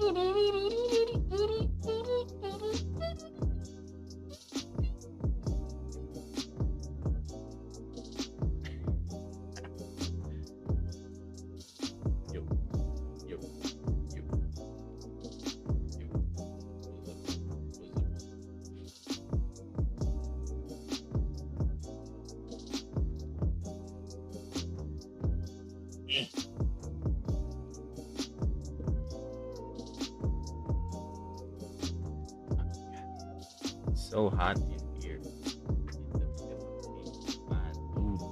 Yo, yo, yo, yo. What's up? So hot in here. In the Philippines, man, dude.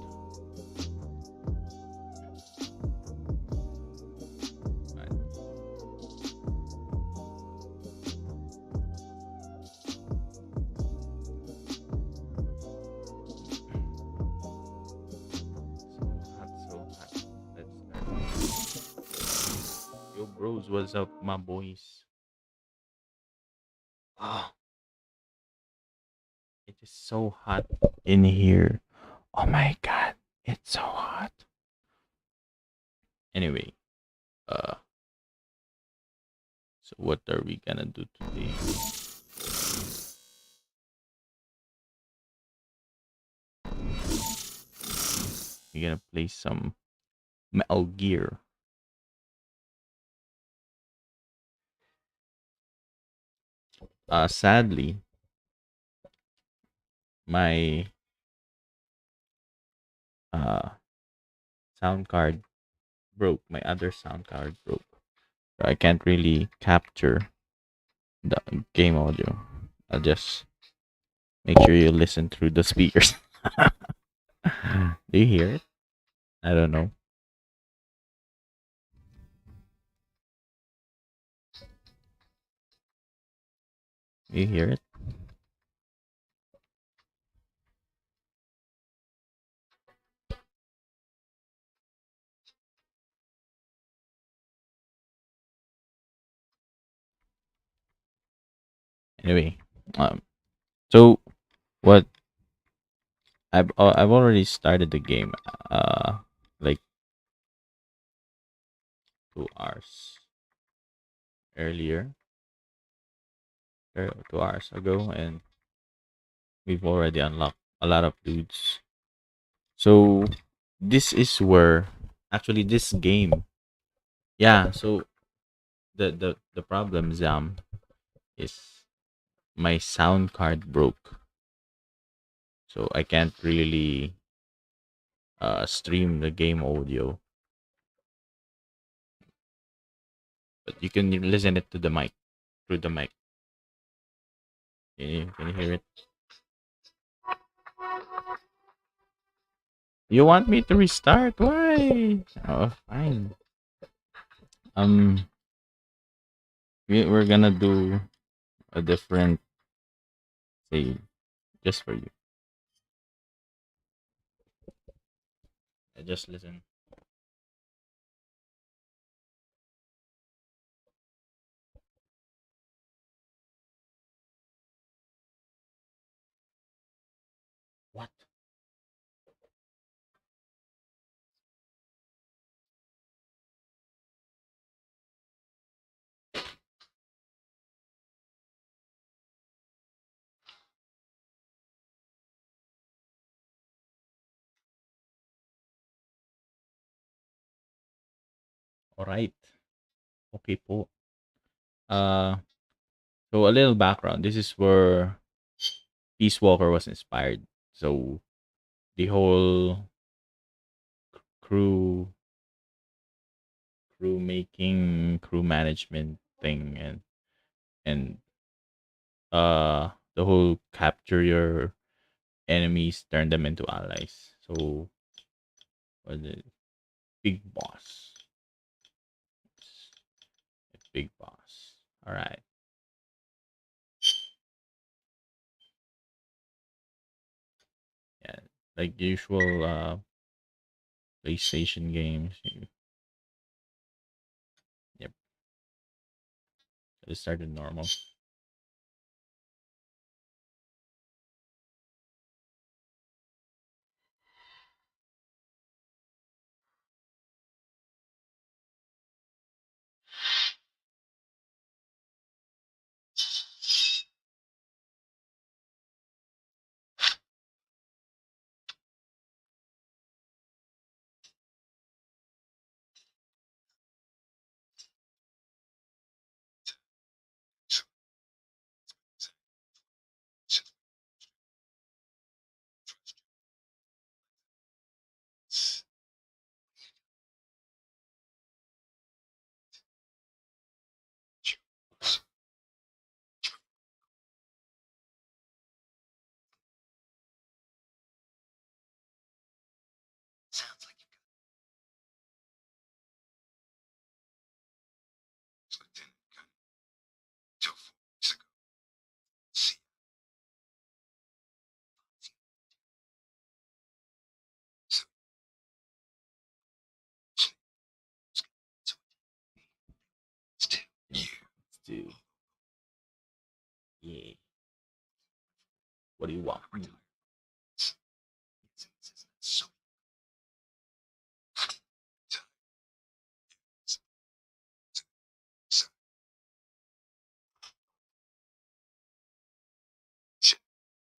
Man, so hot, so hot. Let's start. Yo, bros, what's up, my boys? Ah, it is so hot in here. Oh my god, it's so hot. Anyway, uh, so what are we gonna do today? We're gonna play some Metal Gear. Sadly, my uh sound card broke. My other sound card broke. So I can't really capture the game audio. I'll just make sure you listen through the speakers. Do you hear it? I don't know. Do you hear it? Anyway, um, so what I've already started the game. Like 2 hours earlier, 2 hours ago, and we've already unlocked a lot of dudes. So this is where actually this game. Yeah. So the problem, Zam, is my sound card broke, so I can't really stream the game audio, but you can listen it to the mic through the mic. Can you hear it? You want me to restart? Why? Oh, fine. Um, we're gonna do a different save just for you. Just listen. What? All right. Okay po. Uh, so a little background. This is where Peace Walker was inspired. So the whole crew crew management thing, and the whole capture your enemies, turn them into allies. So was it big boss? Big boss. All right. Yeah, like usual PlayStation games. Yep, it started normal. What do you want?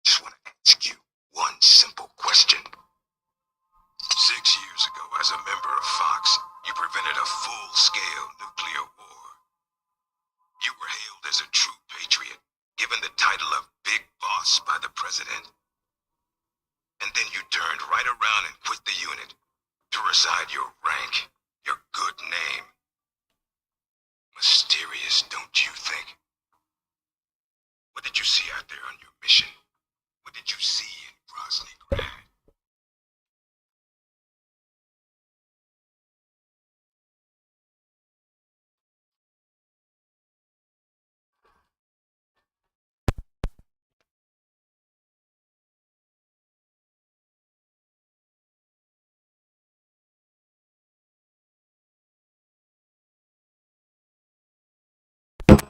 Just want to ask you one simple question. 6 years ago, as a member of Fox, you prevented a full-scale nuclear war. You were hailed as a true patriot, given the title of Big Boss by the president. And then you turned right around and quit the unit to reside your rank, your good name. Mysterious, don't you think? What did you see out there on your mission? What did you see in Grozny Grad?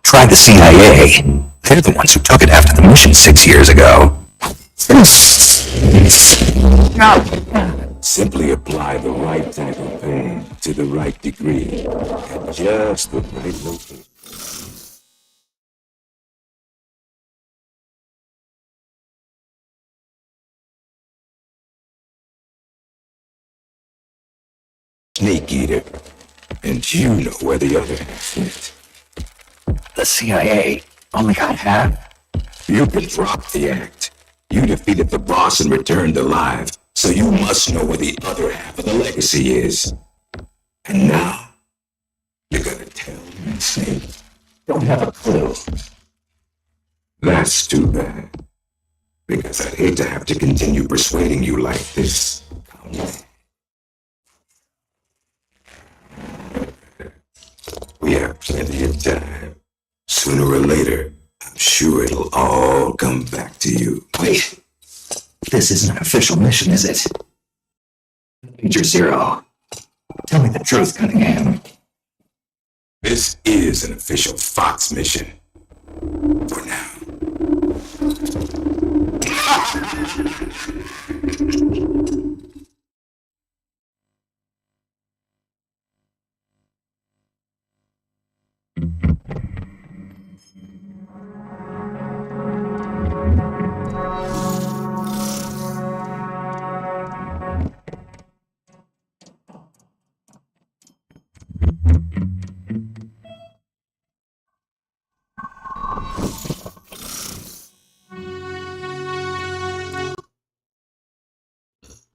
Try the CIA. They're the ones who took it after the mission 6 years ago. Simply apply the right type of pain to the right degree at just the right location. Snake eater. And you know where the other half went. The CIA only got half? You can drop the act. You defeated the boss and returned alive, so you must know where the other half of the legacy is. And now, you're gonna tell me, Snake? Don't have a clue. That's too bad. Because I'd hate to have to continue persuading you like this. We have plenty of time. Sooner or later, I'm sure it'll all come back to you. Wait. This isn't an official mission, is it? Major Zero. Tell me the truth, Cunningham. This is an official Fox mission. For now.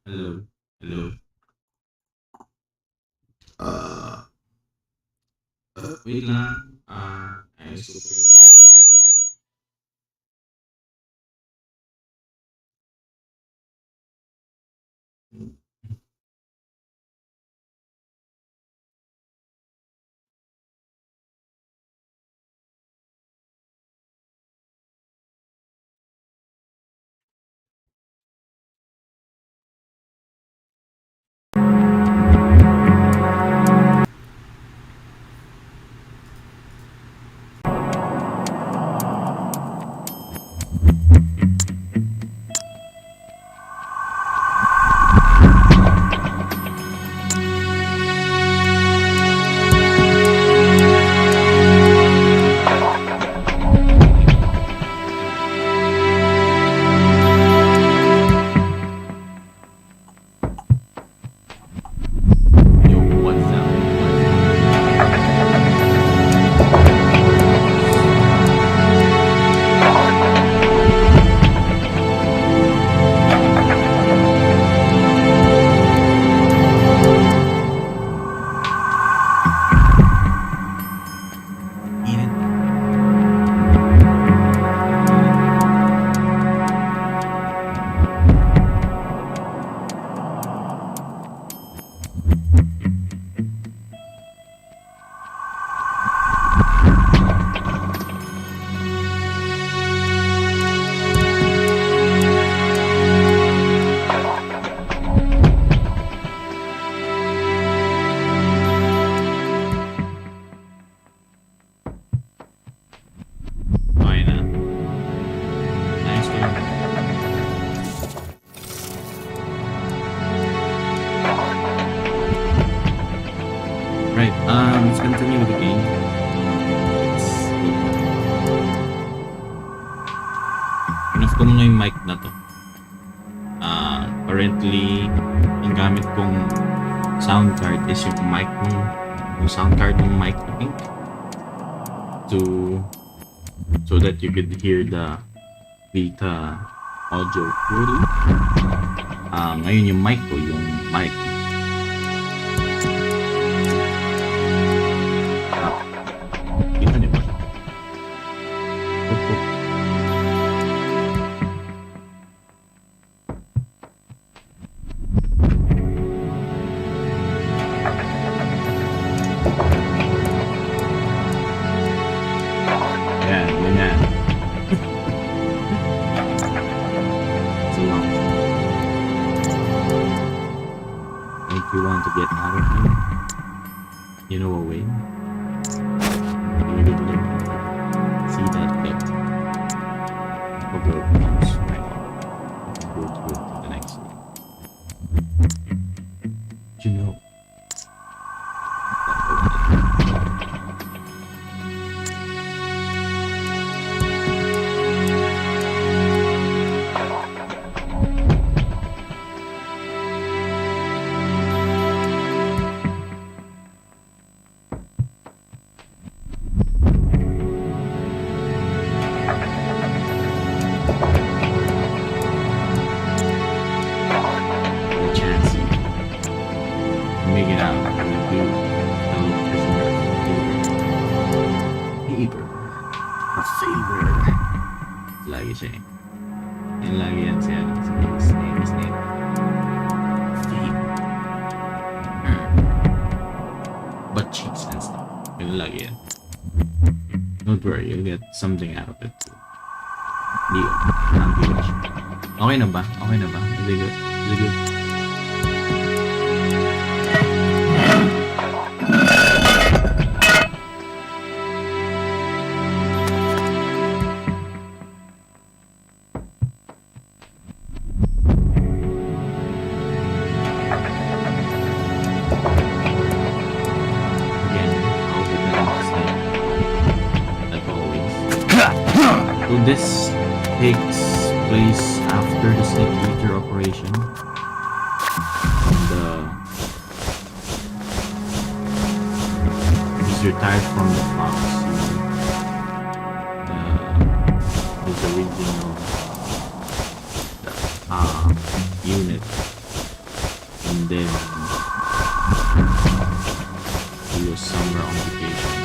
Hello. Hello. Uh, wait lang. Ayos ko po yun. Off ko muna yung mic na to. Currently, ang gamit kong sound card is yung mic yung sound card ng mic, I think. So that you could hear the audio clearly. Ngayon yung mic ko, yung mic. Kita niyo ba? Yan, ganyan. So long. Make you want to get out of here? You know a way? You could live. See that clip. A road comes right on. Go through it to the next one. You know. Make it out. Paper. A favor. Lagi siya eh. Yan lagi yan siya. His name. Favor. Butt cheeks and stuff. Yun lagi yan. Don't worry, you'll get something out of it too. Okay na ba? Okay na ba? Is it good? Is it good? So this takes place after the snake eater operation. And he's retired from the fox. His original unit, and then he was somewhere on vacation.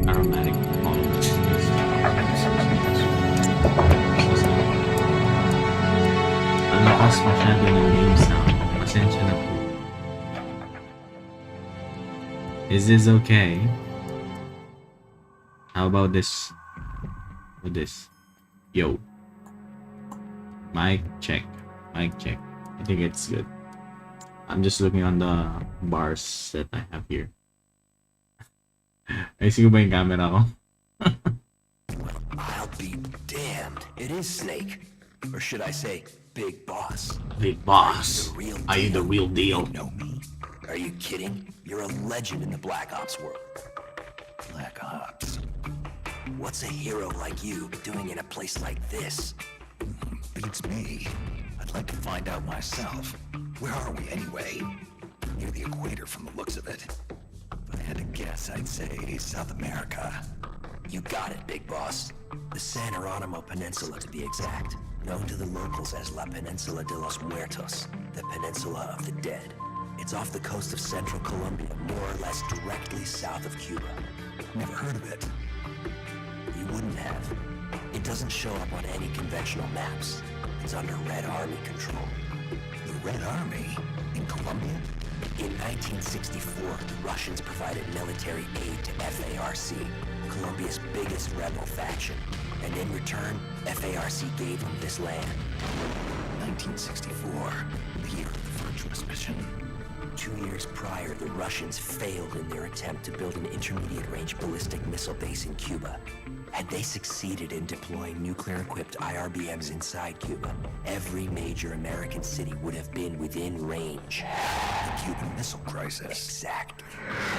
Aromatic polymers. Ang lakas masyado ng name sound. Pasensya na po. Is this okay? How about this? With this? Yo. Mic check. Mic check. I think it's good. I'm just looking on the bars that I have here. Ayusin ko ba yung camera ko? I'll be damned. It is Snake. Or should I say, Big Boss. Big Boss. Are you the real deal? You know me? Are you kidding? You're a legend in the Black Ops world. Black Ops? What's a hero like you doing in a place like this? Beats me. I'd like to find out myself. Where are we anyway? Near the equator from the looks of it. If I had to guess, I'd say South America. You got it, Big Boss. The San Geronimo Peninsula, to be exact. Known to the locals as La Peninsula de los Muertos, the Peninsula of the Dead. It's off the coast of central Colombia, more or less directly south of Cuba. Never heard of it. You wouldn't have. It doesn't show up on any conventional maps. It's under Red Army control. The Red Army? In Colombia? In 1964, the Russians provided military aid to FARC, Colombia's biggest rebel faction. And in return, FARC gave them this land. 1964, the year of the virtuous mission. 2 years prior, the Russians failed in their attempt to build an intermediate-range ballistic missile base in Cuba. Had they succeeded in deploying nuclear-equipped IRBMs inside Cuba, every major American city would have been within range. The Cuban Missile Crisis. Exactly.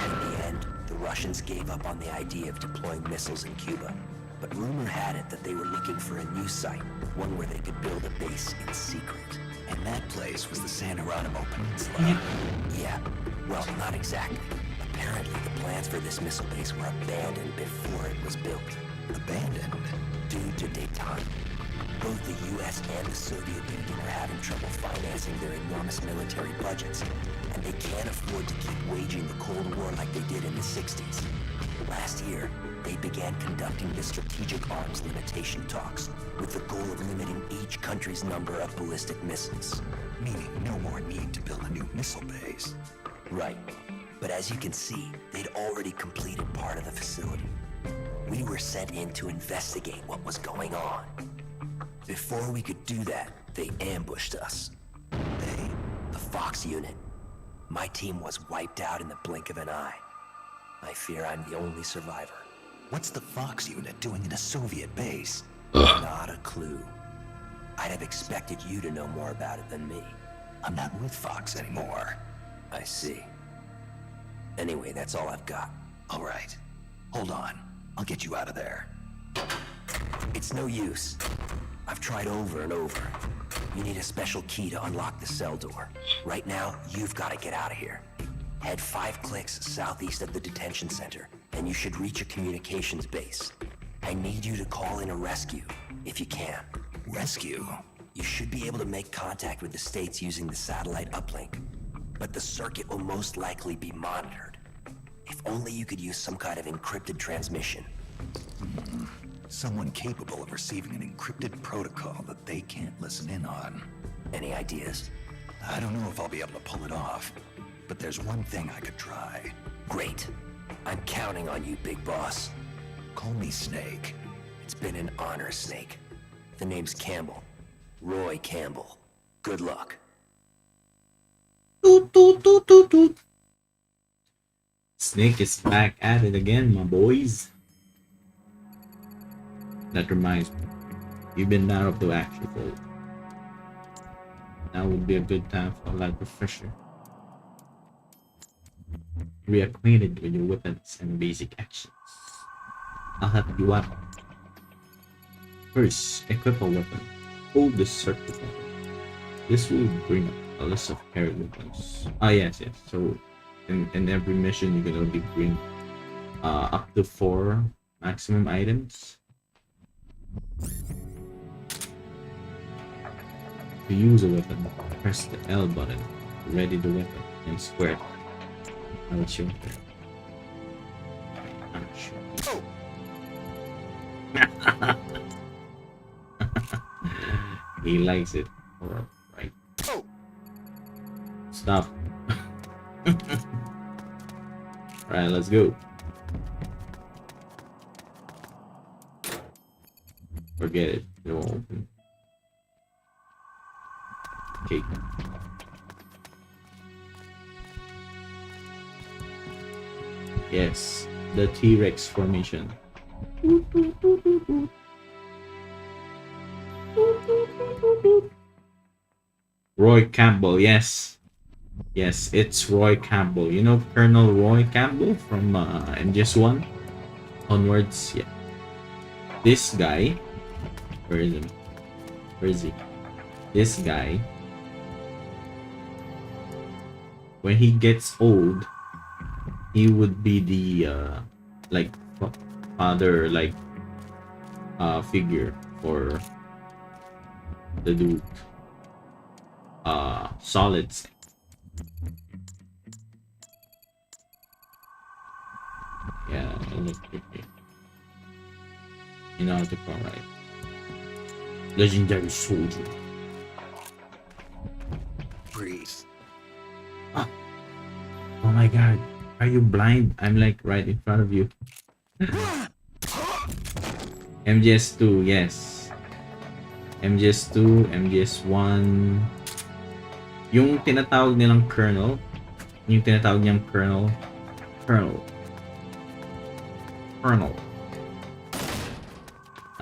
In the end, the Russians gave up on the idea of deploying missiles in Cuba. But rumor had it that they were looking for a new site, one where they could build a base in secret. And that place was the San Geronimo Peninsula. Yeah, well, not exactly. Apparently, the plans for this missile base were abandoned before it was built. Abandoned? Due to detente. Both the US and the Soviet Union are having trouble financing their enormous military budgets, and they can't afford to keep waging the Cold War like they did in the 60s. Last year, they began conducting the strategic arms limitation talks, with the goal of limiting each country's number of ballistic missiles. Meaning no more need to build a new missile base. Right. But as you can see, they'd already completed part of the facility. We were sent in to investigate what was going on. Before we could do that, they ambushed us. They? The Fox unit. My team was wiped out in the blink of an eye. I fear I'm the only survivor. What's the Fox unit doing in a Soviet base? Not a clue. I'd have expected you to know more about it than me. I'm not with Fox anymore. I see. Anyway, that's all I've got. All right. Hold on. I'll get you out of there. It's no use. I've tried over and over. You need a special key to unlock the cell door. Right now, you've got to get out of here. Head 5 clicks southeast of the detention center, and you should reach a communications base. I need you to call in a rescue, if you can. Rescue? You should be able to make contact with the States using the satellite uplink, but the circuit will most likely be monitored. If only you could use some kind of encrypted transmission. Someone capable of receiving an encrypted protocol that they can't listen in on. Any ideas? I don't know if I'll be able to pull it off, but there's one thing I could try. Great. I'm counting on you, Big Boss. Call me Snake. It's been an honor, Snake. The name's Campbell. Roy Campbell. Good luck. Toot, toot, toot, toot, toot. Snake is back at it again, my boys. That reminds me, you've been out of the action for it. Now would be a good time for a light refresher. Reacquainted with your weapons and basic actions. I'll help you out. First, equip a weapon. Hold the circuit button. This will bring up a list of carried weapons. Yes. So in every mission you're gonna be bring up to 4 maximum items. To use a weapon, press the L button to ready the weapon and square. Now it's your turn. He likes it. Alright. Stop. Alright, let's go. Forget it. It won't open. Okay. Yes, the T-Rex formation. Roy Campbell, yes. Yes, it's Roy Campbell. You know Colonel Roy Campbell from MGS1 onwards? Yeah. This guy, where is him? Where is he? This guy, when he gets old, he would be the like father like figure for the dude. Solid Snake. Yeah, electric. You know how to call right. Legendary soldier. Breathe. Ah. Oh my god. Are you blind? I'm like right in front of you. MGS2, yes. MGS2, MGS1. Yung tinatawag nilang Colonel. Yung tinatawag niyang Colonel.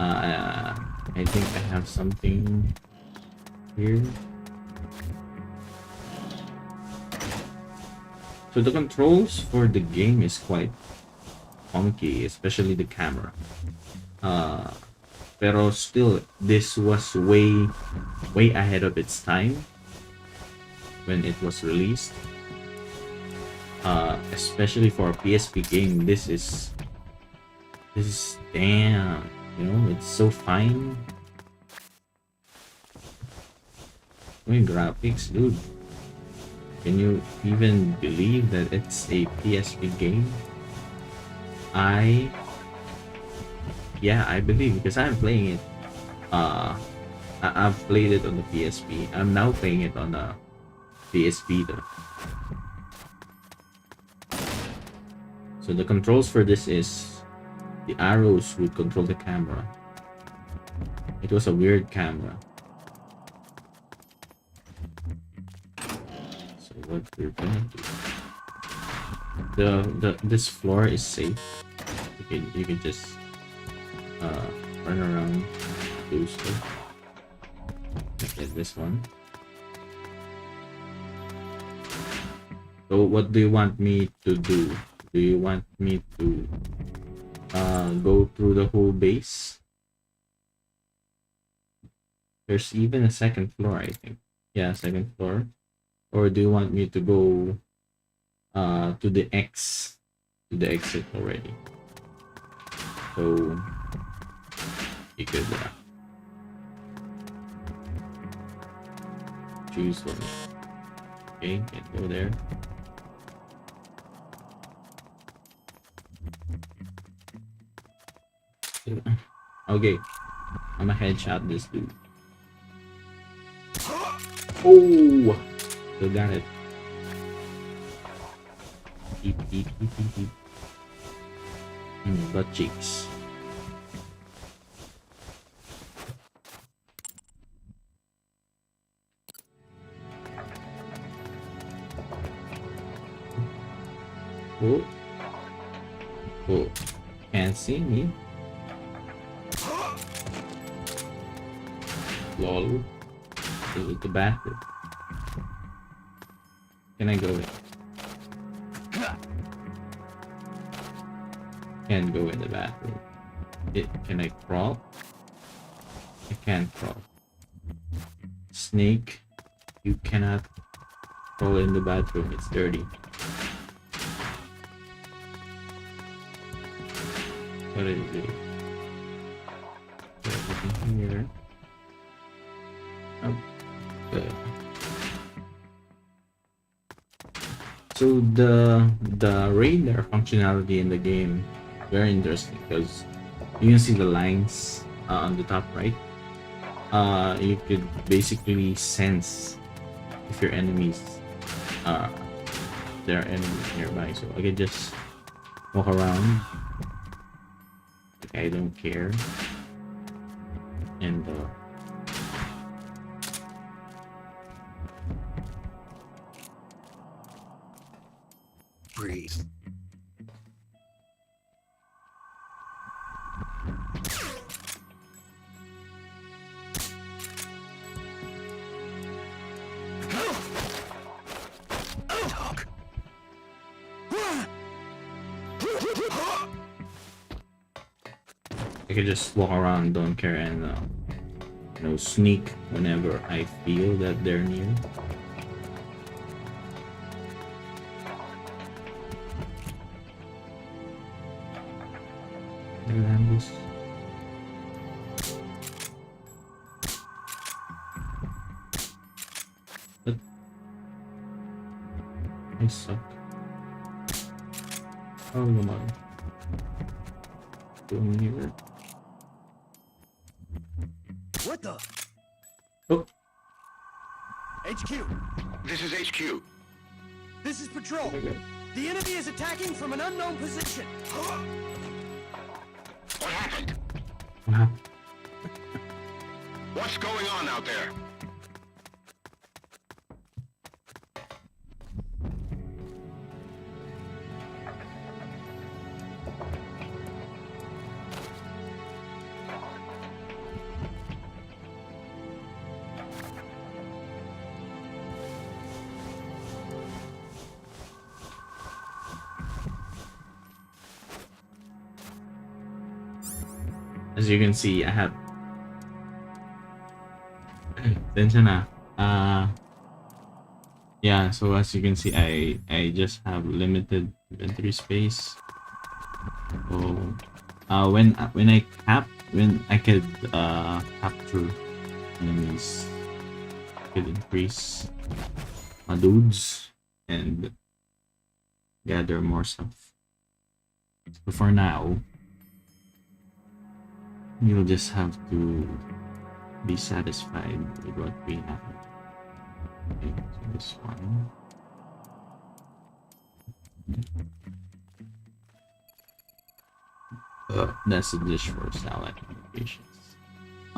I think I have something here. So the controls for the game is quite funky, especially the camera. Uh, pero still, this was way ahead of its time when it was released. Especially for a PSP game, this is damn. You know, it's so fine. I mean, graphics, dude. Can you even believe that it's a PSP game? Yeah, I believe because I'm playing it. I've played it on the PSP. I'm now playing it on the PSP though. So the controls for this is the arrows would control the camera. It was a weird camera. So what we're gonna do? This floor is safe. You can just run around, do stuff. Get this one. So what do you want me to do? Do you want me to go through the whole base? There's even a second floor, I think. Yeah, second floor. Or do you want me to go to the exit already? So you could choose one. Okay, can't go there. Okay, I'm gonna headshot this dude. Oh, still got it. Eat. Butt cheeks. Oh, can't see me. Lol. Is it the bathroom? Can I go in? Can't go in the bathroom. Can I crawl? I can't crawl. Snake, you cannot crawl in the bathroom. It's dirty. What is it? Everything here. Okay. So the radar functionality in the game very interesting because you can see the lines on the top right. You could basically sense if your enemies there are enemies nearby. So I can just walk around. Like I don't care. And Breathe. Dog. I can just walk around, don't care, and sneak whenever I feel that they're near. Land this. But I suck. Oh, come on. Go in here. What the? Oh, HQ, This is HQ. this is Patrol. my God. The enemy is attacking from an unknown position. What happened? Wow. What's going on out there? As you can see, I have Attention na. Yeah, so as you can see, I just have limited inventory space. So when I could capture enemies, I could increase my dudes and gather more stuff. So for now, you'll just have to be satisfied with what we have. Okay, so this one. That's a dish for salad applications.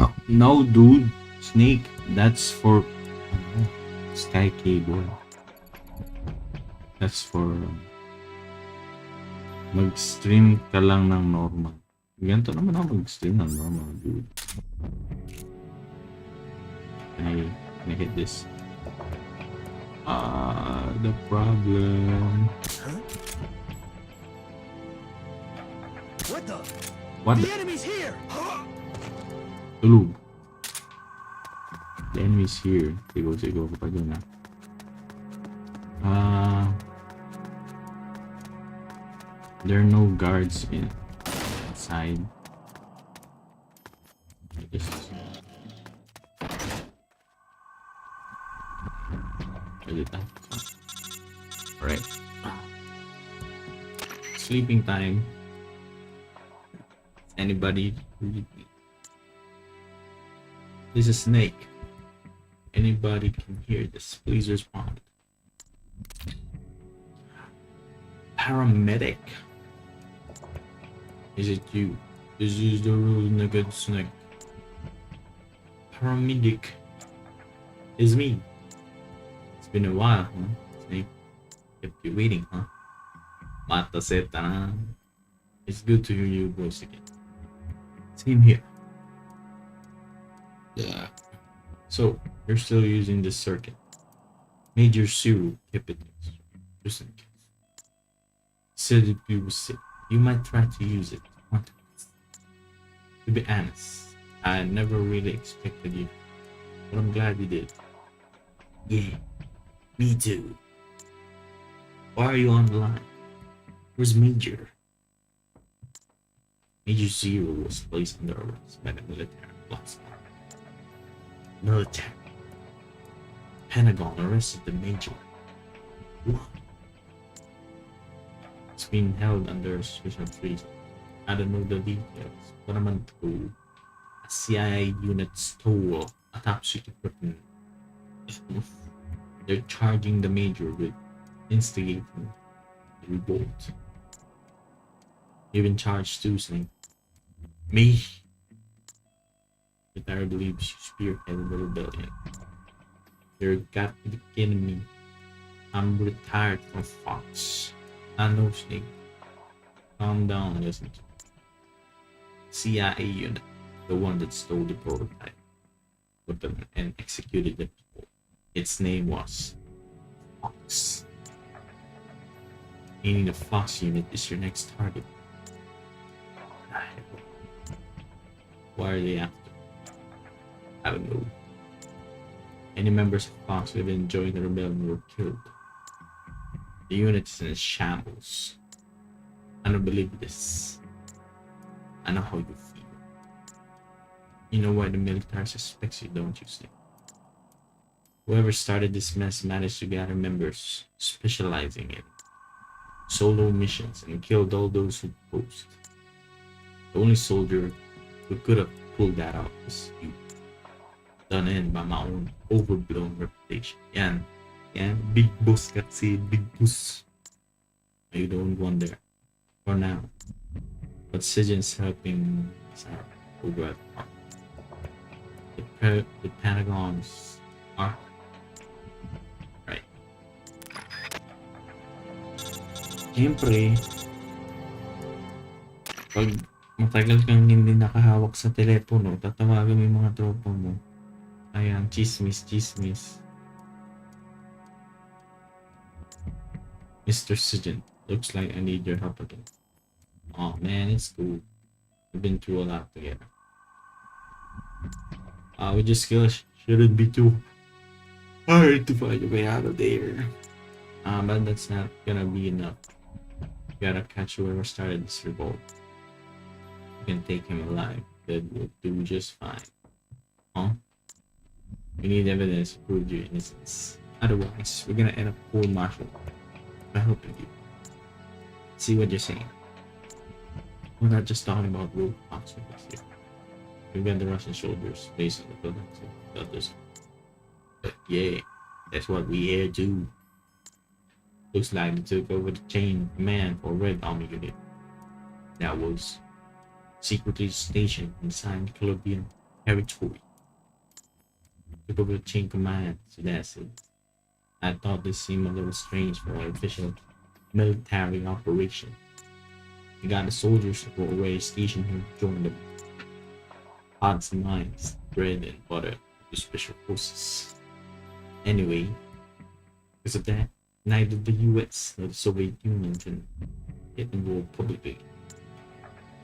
Oh no, dude, snake. That's for sky cable. That's for mag-stream ka lang ng normal. Ganito naman ako mag-stream ng normal, dude. Can I hit this? The problem. What the? What The the? enemy's here! Tulog. The enemy's here. Sigo ko pa dun, there are no guards inside. Just Alright. Sleeping time. Anybody? This is Snake. Anybody can hear this? Please respond. Paramedic. Is it you? This is the rule, nugget Snake. Paramedic. Is me. It's been a while, huh? Snake. Kept you waiting, huh? Mata seta na. It's good to hear your voice again. Same here. Yeah. So, you're still using this circuit. Major Zero kept it just in case. Said if you were sick, you might try to use it. To be honest, I never really expected you, but I'm glad you did. Yeah, me too. Why are you on the line? Where's Major? Major Zero was placed under arrest by the military last month. Military. Pentagon arrested the Major. What? It's being held under special freeze. I don't know the details, but I'm told a CIA unit stole a top secret weapon. They're charging the Major with instigating the revolt. Even charged Tuesday. Me. Military believes you spearheaded the rebellion. You're got to be kidding me. I'm retired from Fox. I know, Snake. Calm down, listen to me. CIA unit, the one that stole the prototype weapon and executed the people. Its name was Fox. Meaning the Fox unit is your next target. Why are they after? I don't know. Any members of Fox who even joined the rebellion were killed. The unit is in shambles. I don't believe this. I know how you feel. You know why the military suspects you, don't you, Snake? Whoever started this mess managed to gather members specializing in solo missions and killed all those who opposed. The only soldier who could have pulled that out was you. Done in by my own overblown reputation. Yan. Big boss kasi, big boss. You don't wonder. For now. But Sijan's helping Sarah over at Park. The Pentagon's are right. Siyempre, pag matagal kang hindi nakahawak sa telepono, tatawagan mo yung mga tropa mo. Ayan, chismis. Mr. Sijan, looks like I need your help again. Oh man, it's cool. We've been through a lot together. With your skills, shouldn't be too hard to find your way out of there. But that's not gonna be enough. You gotta catch whoever started this revolt. You can take him alive. That will do just fine. Huh? We need evidence to prove your innocence. Otherwise, we're gonna end up court martial by helping you. See what you're saying. We're not just talking about road obstacles here. We've got the Russian soldiers based on the buildings of the others. But yeah, that's what we here do. Looks like they took over the chain command for Red Army unit that was secretly stationed inside Colombian territory. Took over the chain command, so that's it. I thought this seemed a little strange for an official military operation. We got the soldiers that were already stationed here to join them. Pots and mines, bread and butter to special forces. Anyway, because of that, neither the US nor the Soviet Union can get involved publicly.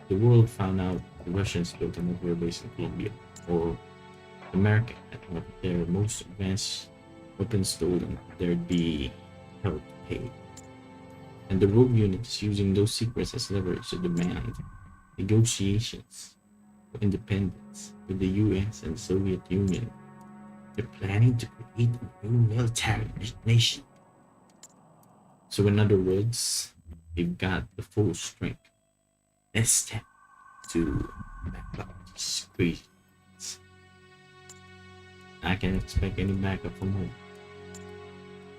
The world found out the Russians built a nuclear base in Colombia, or America had one of their most advanced weapons stolen, there'd be hell to pay. And the rogue unit is using those secrets as leverage to demand negotiations for independence with the US and the Soviet Union. They're planning to create a new military nation. So in other words, they've got the full strength and step to back up these crazy. I can't expect any backup from home.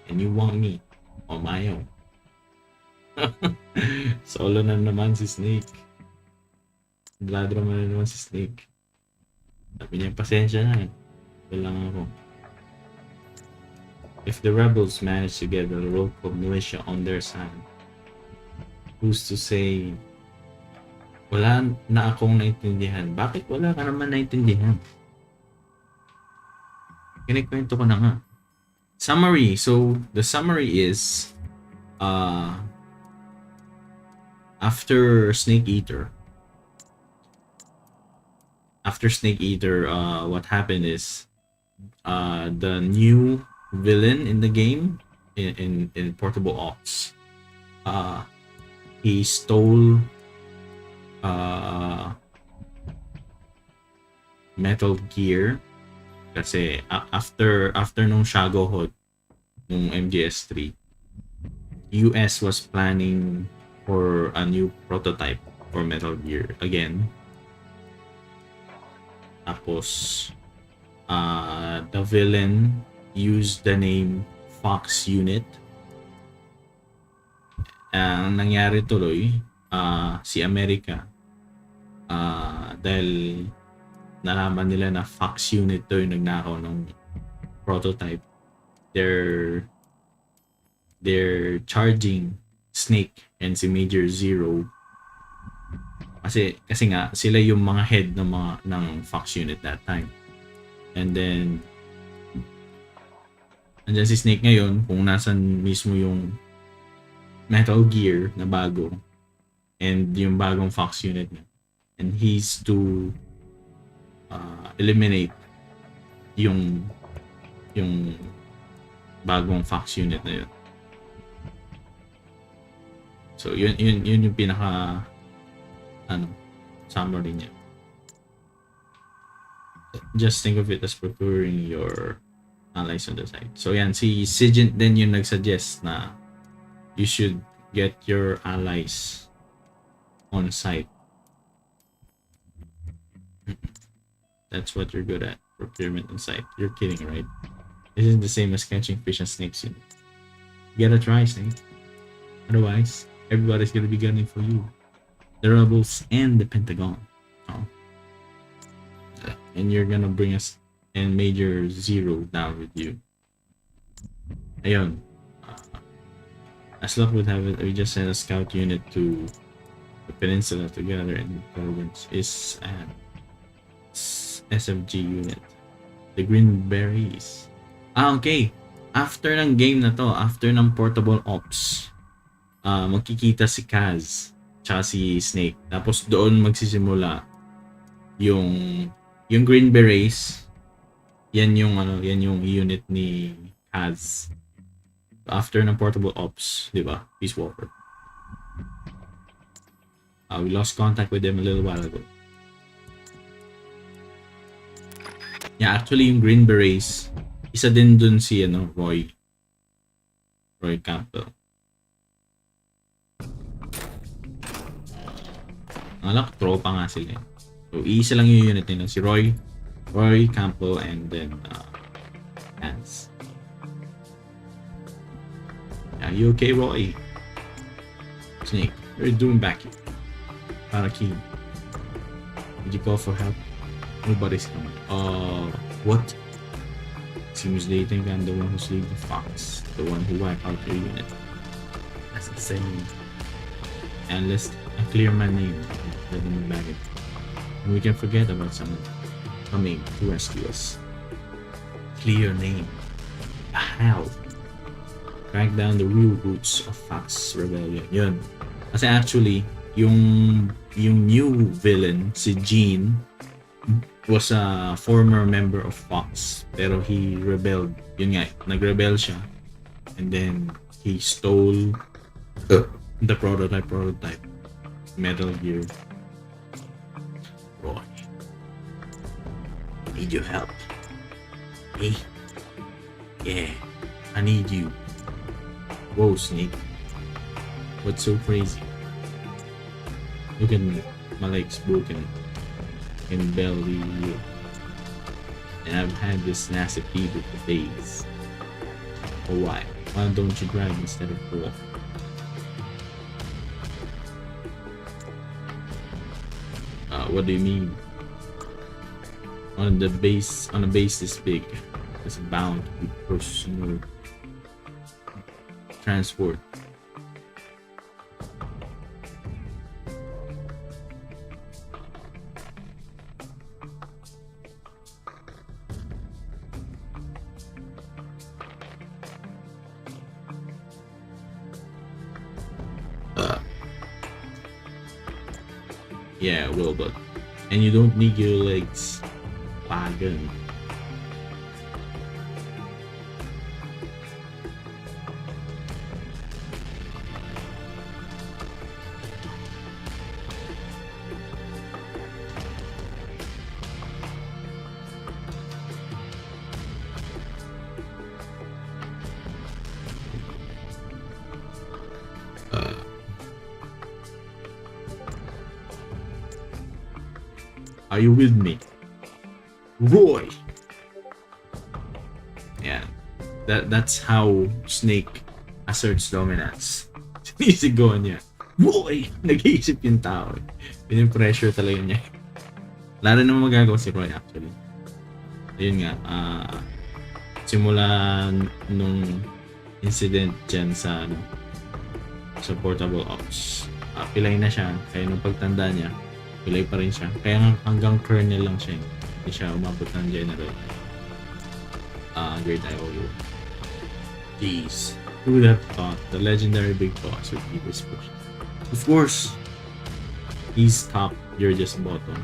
And you want me on my own. Solo na naman si Snake. Bladro na naman si Snake. Sabi niya, pasensya na eh. Ito lang ako. If the rebels manage to get the local militia on their side, who's to say, wala na akong naintindihan. Bakit wala ka naman naintindihan? Kinikwento ko na nga. Summary. So, the summary is, after Snake Eater, what happened is, the new villain in the game, in Portable Ops, he stole Metal Gear. Kasi after nung Shagohod, nung MGS3, US was planning for a new prototype for Metal Gear again. Tapos, the villain used the name Fox Unit. Ang nangyari tuloy, si America, dahil nalaman nila na Fox Unit to yung nagnakaw ng prototype, they're charging Snake and si Major Zero kasi nga sila yung mga head ng Fox Unit that time. And then andyan si Snake ngayon kung nasan mismo yung Metal Gear na bago and yung bagong Fox Unit niya, and he's to eliminate yung bagong Fox Unit na yun. So yun yung pinaka summary niya. Just think of it as procuring your allies on the side. So yan, si Sigint din yung nagsuggest na you should get your allies on site. That's what you're good at, procurement on site. You're kidding, right? This is the same as catching fish and snakes. You gotta try, Snake. Otherwise, everybody's gonna be gunning for you. The rebels and the Pentagon. Oh. And you're gonna bring us and Major Zero down with you. Ayun. As luck would have it, we just sent a scout unit to the peninsula to gather intelligence. Is an SFG unit. The Green Berries. Okay. After ng game na to, after ng Portable Ops, magkikita si Kaz tsaka si Snake. Tapos doon magsisimula yung Green Berets yan yung unit ni Kaz. After ng portable ops, di ba? Peace Walker. We lost contact with them a little while ago. Yeah, actually yung Green Berets, isa din dun si Roy Campbell. Alak, tropa nga sila. So, iisa lang yung unit nila. Si Roy Campbell, and then Hans. Yeah, you okay, Roy? Snake, what are you doing back here? Parakeet. Did you call for help? Nobody's coming. What? Seems they think I'm the one who's leading Fox. The one who wiped out your unit. That's insane. And let's clear my name. Let them back it. And we can forget about someone coming to rescue us. Clear name. How? Track down the real roots of Fox Rebellion. Yun. Kasi actually, yung new villain, si Gene, was a former member of Fox. Pero he rebelled. Yun nga, nag-rebel siya. And then, he stole the prototype. Metal Gear. Roy. Need your help. Me? Yeah, I need you. Whoa, Snake. What's so crazy? Look at me. My leg's broken. And barely live. And I've had this nasty fever for days. For why? Why don't you drive instead of walk? What do you mean? On a base this big, it's bound to be personal transport. Yeah, well, but and you don't need your legs. Wagon. Are you with me? Roy! Yeah. That's how Snake asserts dominance. Sinisigawan niya. Roy! Nag-iisip yung tao. Pinipressure talaga niya. Lalo naman magagawa si Roy actually. Ayun nga. Simula nung incident dyan sa portable ops. Pilay na siya. Kaya nung pagtanda niya, pilay pa rin siya. Kaya hanggang colonel lang siya. Hindi siya umabot ng general. Great IOU. Jeez. Who would have thought the legendary big boss would be this push? Of course! He's top, you're just bottom.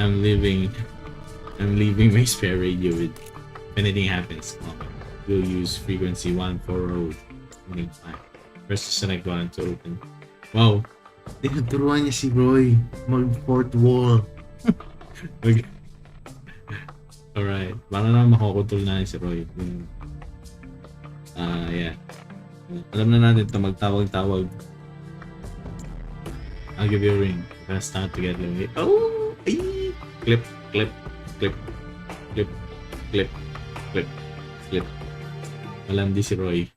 I'm leaving my spare radio with if anything happens. We'll use frequency 140. First select one to open. Wow! Tinuturuan niya si Roy mag-fourth wall. Alright. Para na makokontrol na si Roy. Yeah. Alam na natin ito. Magtawag-tawag. I'll give you a ring. Let's start to get lonely. Oh! Ay! Clip. Malandi si Roy.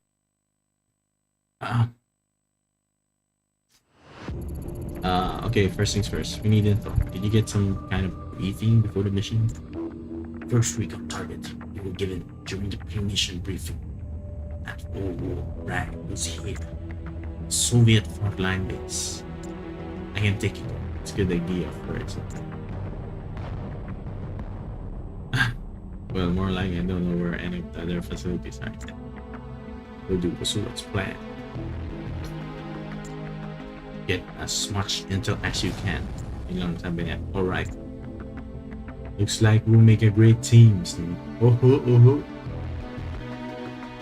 Okay, first things first. We need info. Did you get some kind of briefing before the mission? First week on target. You were given during the pre-mission briefing. That old rag was here. Soviet frontline base. I can take it. It's a good idea for it. Well, more like I don't know where any of the other facilities are. We'll do what's planned. Get as much intel as you can. Yun lang sabi niya. Alright. Looks like we'll make a great team, Snake. Oho, oho.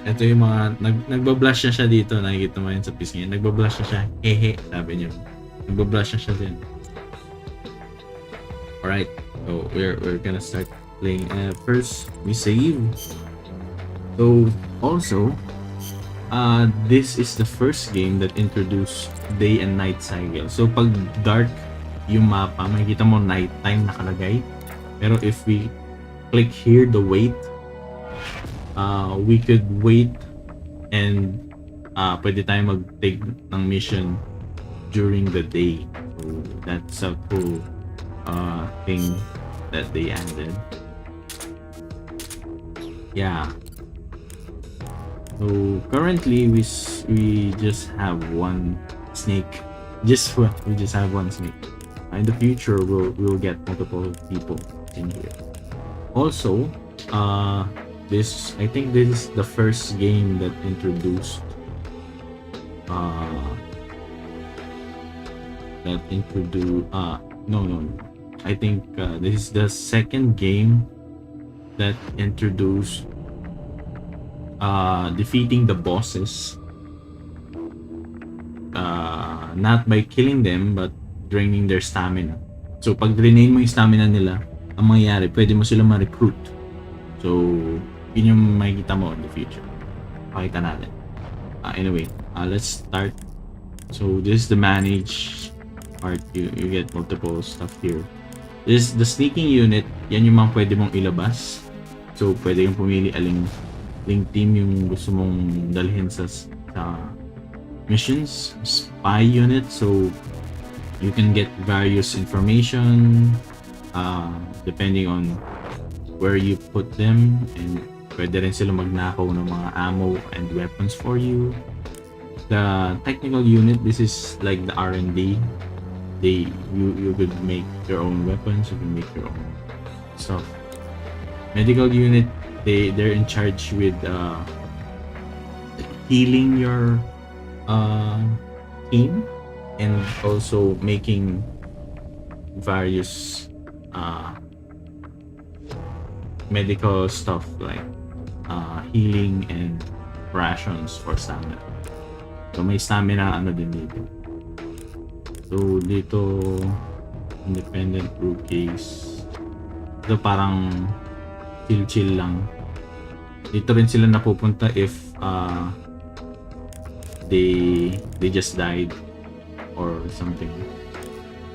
Ito yung mga, nagbablush na siya dito. Nakikita mo yun sa pisngi. Nagbablush na siya. Hehe, sabi niyo. Nagbablush na siya din. Alright, so we're gonna start playing. First, we save. So, also, this is the first game that introduced day and night cycle. So, pag dark yung mapa, makikita mo nighttime nakalagay. Pero if we click here, the wait, we could wait and pwede tayong mag-take ng mission during the day. So, that's a cool thing that they added. Yeah. So currently we just have one snake. We just have one snake. In the future we'll get multiple people in here. Also, this I think this is the first game that introduced no. I think this is the second game that introduced defeating the bosses, not by killing them but draining their stamina. So pag drainin mo yung stamina nila, ang mangyayari, pwede mo sila ma-recruit. So yun yung makikita mo in the future. Pakita natin. Anyway, let's start. So this is the manage part. You get multiple stuff here. This is the sneaking unit. Yan yung mga pwede mong ilabas. So pwede kang pumili aling team yung gusto mong dalhin sa missions. Spy unit, so you can get various information depending on where you put them, and pwede rin sila magnakaw ng mga ammo and weapons for you. The technical unit, this is like the R&D. You could make your own weapons, you can make your own stuff. Medical unit, they're in charge with healing your team and also making various medical stuff like healing and rations for stamina. So may stamina ano din dito. So dito independent rookies. Ito parang chill lang. Dito rin sila napupunta if they just died or something.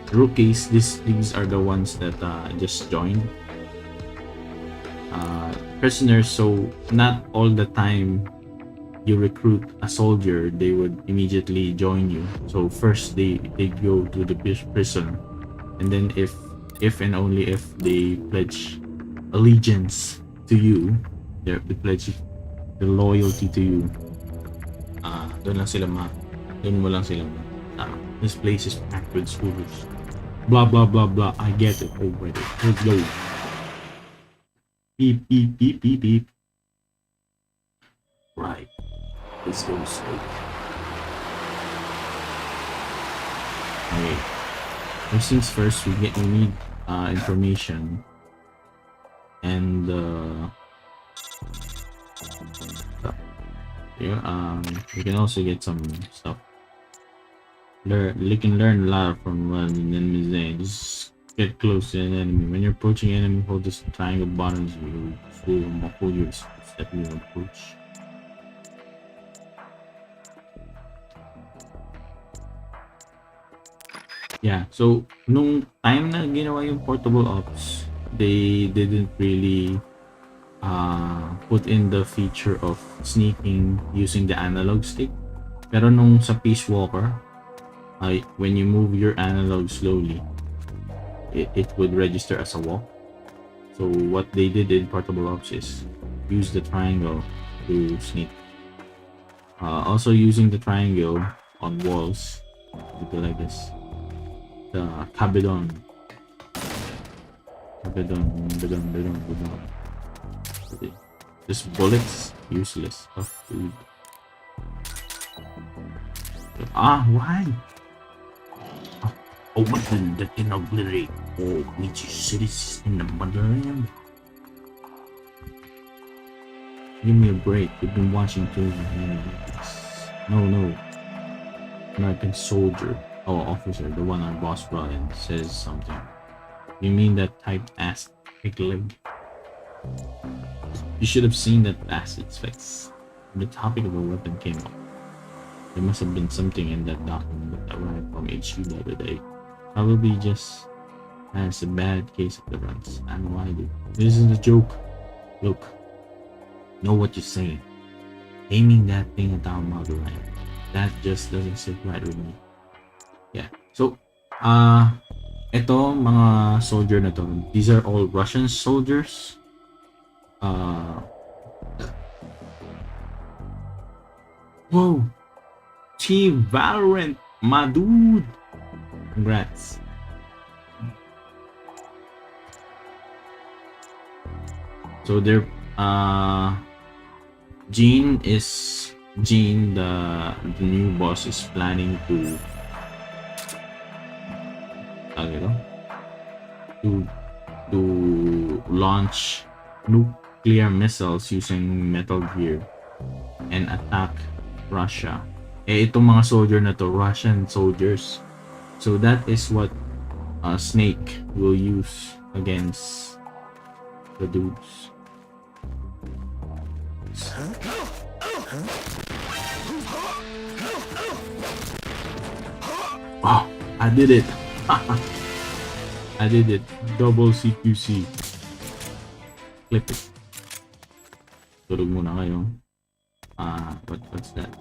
Rookies, these are the ones that just joined. Prisoners, so not all the time you recruit a soldier, they would immediately join you. So first they go to the prison, and then if and only if they pledge allegiance to you, they pledge the loyalty to you, doon mo lang sila this place is packed with schools, blah blah blah blah. I get it already. Let's go. Beep beep beep beep beep. Right, let's go straight. Okay, first things first, we need information, and you can also get some stuff. You can learn a lot from enemies. Just get close to an enemy. When you're approaching an enemy, hold this triangle buttons. You will muffle your step you approach. Yeah, so nung time na ginawa yung portable ops, they didn't really put in the feature of sneaking using the analog stick. Pero nung sa Peace Walker, when you move your analog slowly, it would register as a walk. So what they did in portable ops is use the triangle to sneak. Also using the triangle on walls, like this. The Cabedon. Okay. This bullets useless. Oh, dude. Why? A weapon that can obliterate Oh, Michi cities in the motherland. Give me a break. You've been watching too many movies. No. American soldier. Oh, officer. The one our boss brought in says something. You mean that typed ass pig leg? You should have seen that bastard's face. When the topic of a weapon came up, there must have been something in that document that arrived from HQ the other day. Probably just has a bad case of the runs. I know I do. This isn't a joke. Look, know what you're saying. Aiming that thing at our motherland. That just doesn't sit right with me. Yeah. So, ito mga soldier na to. These are all Russian soldiers. Whoa! Team Valorant, my dude! Congrats. So they're Gene, the new boss, is planning to launch nuclear missiles using Metal Gear and attack Russia. Itong mga soldier na to, Russian soldiers. So that is what Snake will use against the dudes. Oh, I did it. I did it. Double CQC. Clip it. Tulog muna kayo. What's that?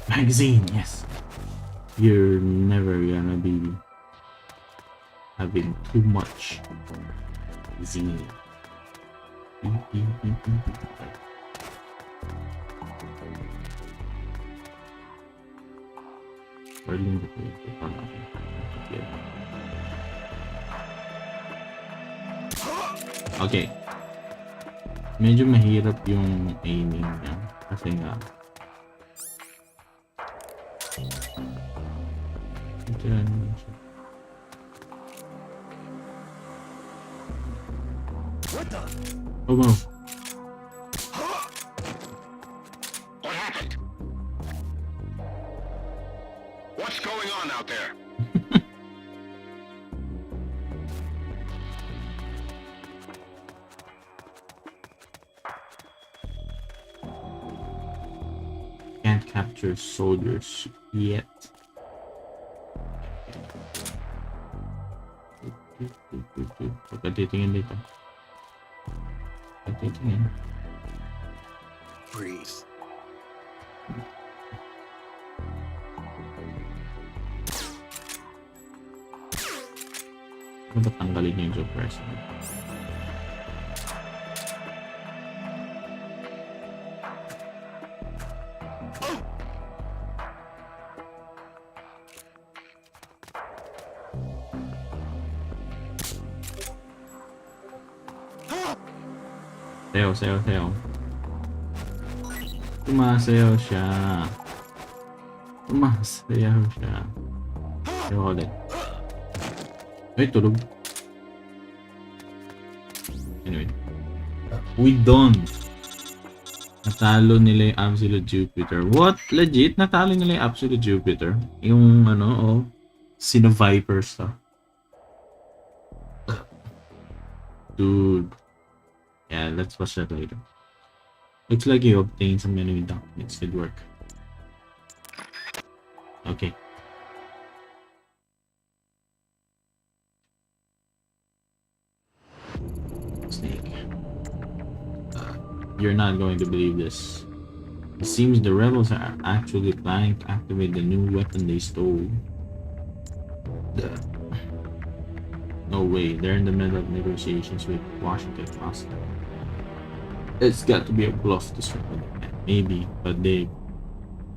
Magazine, yes. You're never gonna be having too much magazine. Okay. Medyo mahirap yung aiming niya kasi nga What the? oh wow. What happened? What's going on out there? Can't capture soldiers yet. Huwag ka titingin dito. Huwag ka titingin. Breathe. Ano ba tanggalin niyo yung suppressor? Sayaw. Tumasayaw siya. Sayaw ulit. Ay, tulog. Anyway. We done. Natalo nila yung Absolute Jupiter. What? Legit? Natalo nila yung Absolute Jupiter? Yung Sino Vipers to. Dude. Yeah, let's watch that later. Looks like you obtained some enemy documents. Good work. Okay. Snake. You're not going to believe this. It seems the rebels are actually planning to activate the new weapon they stole. No way, they're in the middle of negotiations with Washington Moscow. It's got to be a bluff to circle. Maybe, but they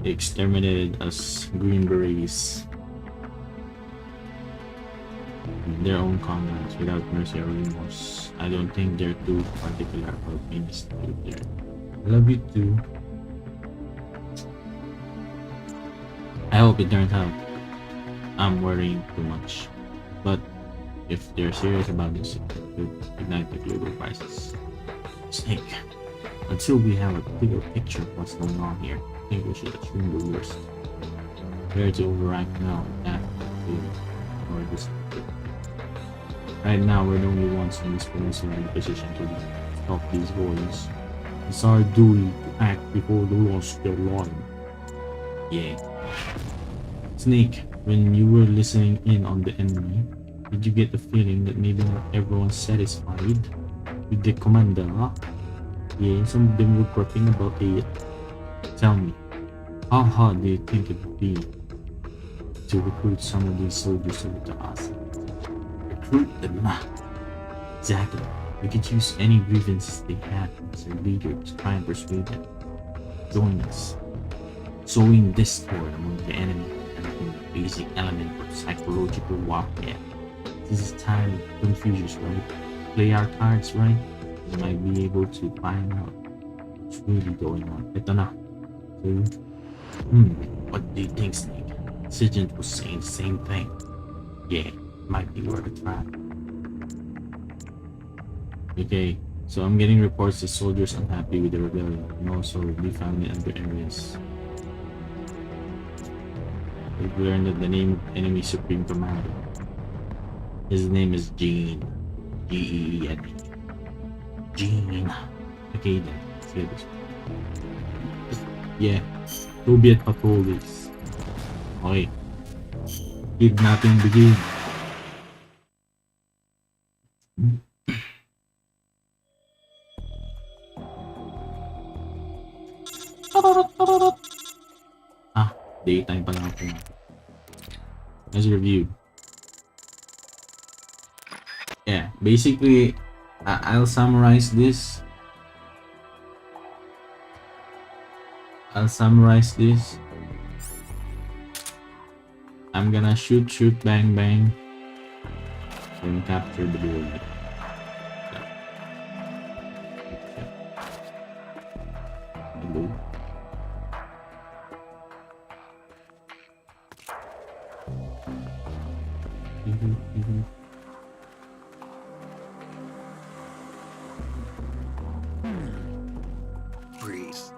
exterminated us Green Berets. Their own comrades without mercy or remorse. I don't think they're too particular about being stupid there. I love you too. I hope it turns out I'm worrying too much. But if they're serious about this, it could ignite the global crisis. Snake, until we have a bigger picture of what's going on here, I think we should assume the worst. Prepare to override now and or this. Right now, we're the only ones in this peninsula in a position to stop these boys. It's our duty to act before the lost their line. Yeah. Snake, when you were listening in on the enemy, did you get the feeling that maybe not everyone's satisfied with the commander? Yeah, some of them were talking about it. Tell me, how hard do you think it would be to recruit some of these soldiers over to us? Recruit them? Exactly. We could use any grievances they have as a leader to try and persuade them. Join us. Sowing discord among the enemy and a basic element of psychological warfare. This is time to confuse us, right? Play our cards right, we might be able to find out what's really going on. Ito na. So, what do you think, Snake? Sergeant was saying the same thing. Yeah, might be worth a try. Okay, so I'm getting reports that soldiers unhappy with the rebellion and also we found it under areas. We've learned that the name of enemy supreme commander. His name is Gene. G-E-E-N. Gene. Okay then, let's get this. Yeah, Soviet patrols. Okay. Kidnapping begin. Daytime pa lang ako. Let's review. Yeah, basically, I'll summarize this. I'm gonna shoot, bang, bang, and capture the building. Hello. Freeze.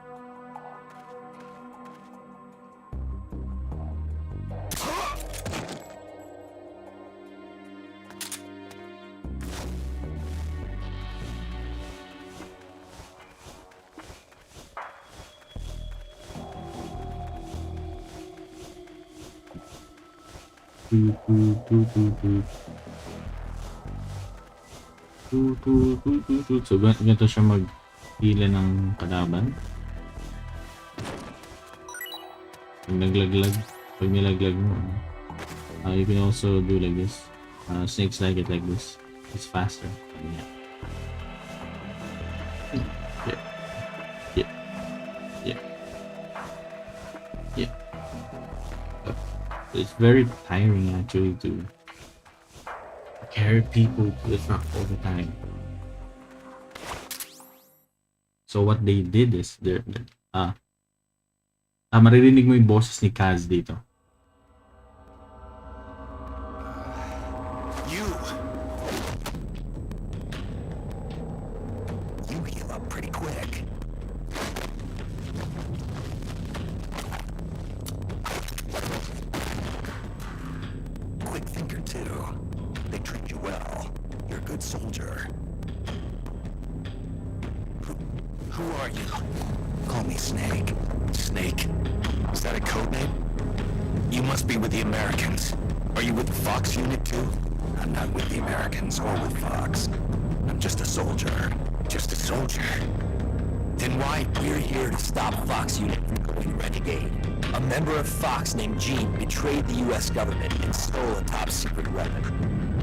So, ganito siya mag-pila ng kalaban. Pag nilaglag mo, you can also do like this. Snakes like it like this. It's faster. Yeah. It's very tiring actually to carry people to the front all the time. So what they did is maririnig mo yung boses ni Kaz dito. You heal up pretty quick. Quick thinker too. They treat you well. You're a good soldier. Who are you? Call me Snake. Snake? Is that a code name? You must be with the Americans. Are you with the Fox unit too? I'm not with the Americans or with Fox. I'm just a soldier. Just a soldier? Then why? We're here to stop Fox unit from going renegade. A member of Fox named Gene betrayed the US government and stole a top secret weapon.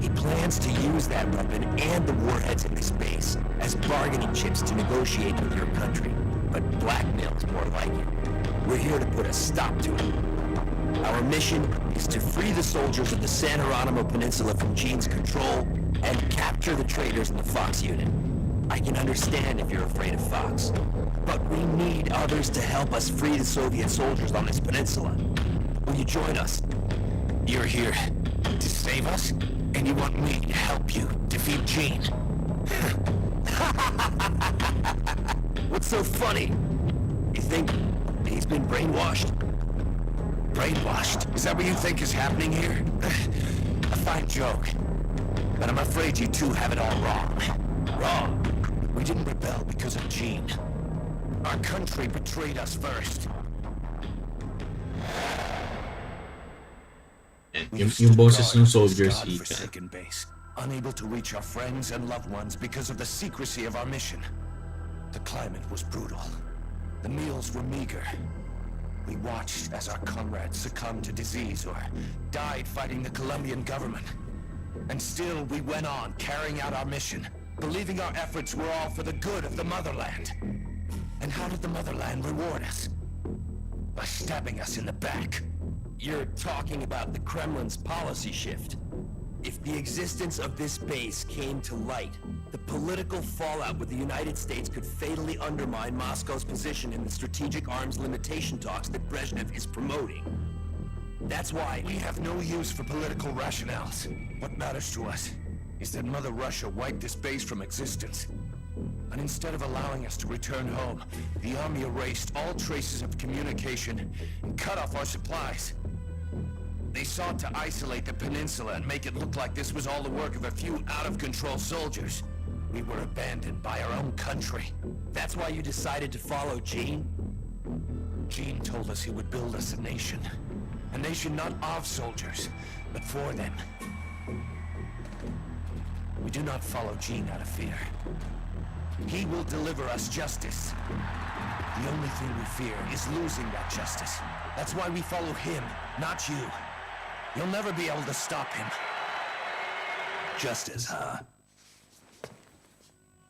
He plans to use that weapon and the warheads in this base as bargaining chips to negotiate with your country. But blackmail's more like it. We're here to put a stop to it. Our mission is to free the soldiers of the San Geronimo Peninsula from Gene's control and capture the traitors in the Fox unit. I can understand if you're afraid of Fox, but we need others to help us free the Soviet soldiers on this peninsula. Will you join us? You're here to save us, and you want me to help you defeat Gene. What's so funny? You think he's been brainwashed? Brainwashed? Is that what you think is happening here? A fine joke. But I'm afraid you two have it all wrong. Wrong. We didn't rebel because of Gene. Our country betrayed us first. Yung boses ng soldiers, Ethan. Godforsaken base, unable to reach our friends and loved ones because of the secrecy of our mission. The climate was brutal. The meals were meager. We watched as our comrades succumbed to disease or died fighting the Colombian government. And still we went on carrying out our mission, believing our efforts were all for the good of the motherland. And how did the motherland reward us? By stabbing us in the back. You're talking about the Kremlin's policy shift. If the existence of this base came to light, the political fallout with the United States could fatally undermine Moscow's position in the strategic arms limitation talks that Brezhnev is promoting. That's why we have no use for political rationales. What matters to us is that Mother Russia wiped this base from existence. And instead of allowing us to return home, the army erased all traces of communication and cut off our supplies. They sought to isolate the peninsula and make it look like this was all the work of a few out-of-control soldiers. We were abandoned by our own country. That's why you decided to follow Gene? Gene told us he would build us a nation. A nation not of soldiers, but for them. We do not follow Gene out of fear. He will deliver us justice. The only thing we fear is losing that justice. That's why we follow him, not you. You'll never be able to stop him. Justice, huh?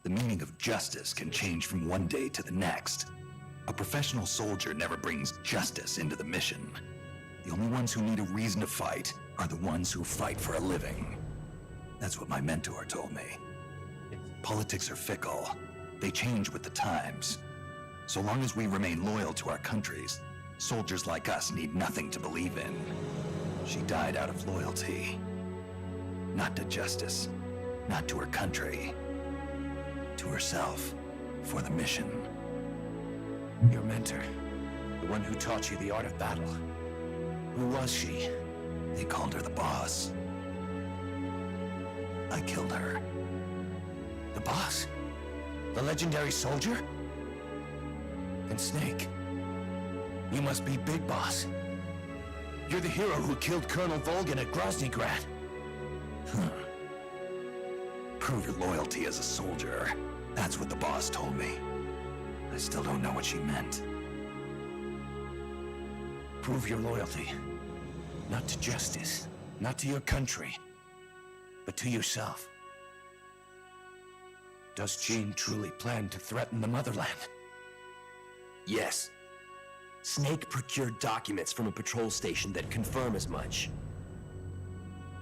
The meaning of justice can change from one day to the next. A professional soldier never brings justice into the mission. The only ones who need a reason to fight are the ones who fight for a living. That's what my mentor told me. Politics are fickle. They change with the times. So long as we remain loyal to our countries, soldiers like us need nothing to believe in. She died out of loyalty. Not to justice, not to her country. To herself, for the mission. Your mentor, the one who taught you the art of battle. Who was she? They called her the boss. I killed her. The boss? The legendary soldier? And Snake, you must be Big Boss. You're the hero who killed Colonel Volgin at Groznygrad. Prove your loyalty as a soldier. That's what the boss told me. I still don't know what she meant. Prove your loyalty. Not to justice, not to your country, but to yourself. Does Gene truly plan to threaten the motherland? Yes. Snake procured documents from a patrol station that confirm as much.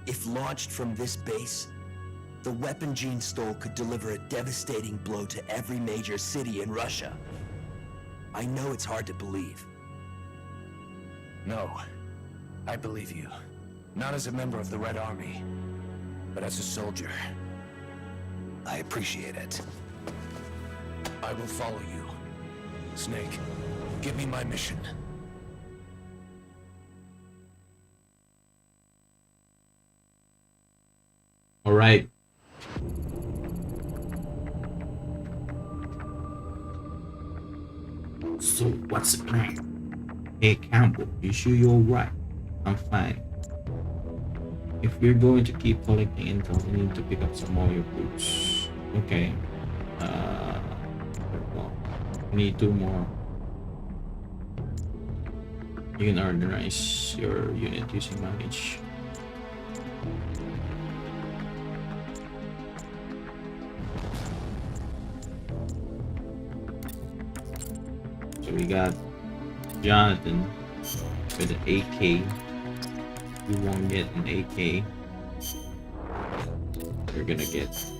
If launched from this base, the weapon Gene stole could deliver a devastating blow to every major city in Russia. I know it's hard to believe. No, I believe you. Not as a member of the Red Army, but as a soldier. I appreciate it. I will follow you. Snake, give me my mission. All right. So what's the plan? Hey Campbell, you sure you're right? I'm fine. If we're going to keep collecting intel, we need to pick up some more recruits. Okay. Well, we need 2 more. You can organize your unit using manage. So we got Jonathan with an AK. You won't get an AK. You're gonna get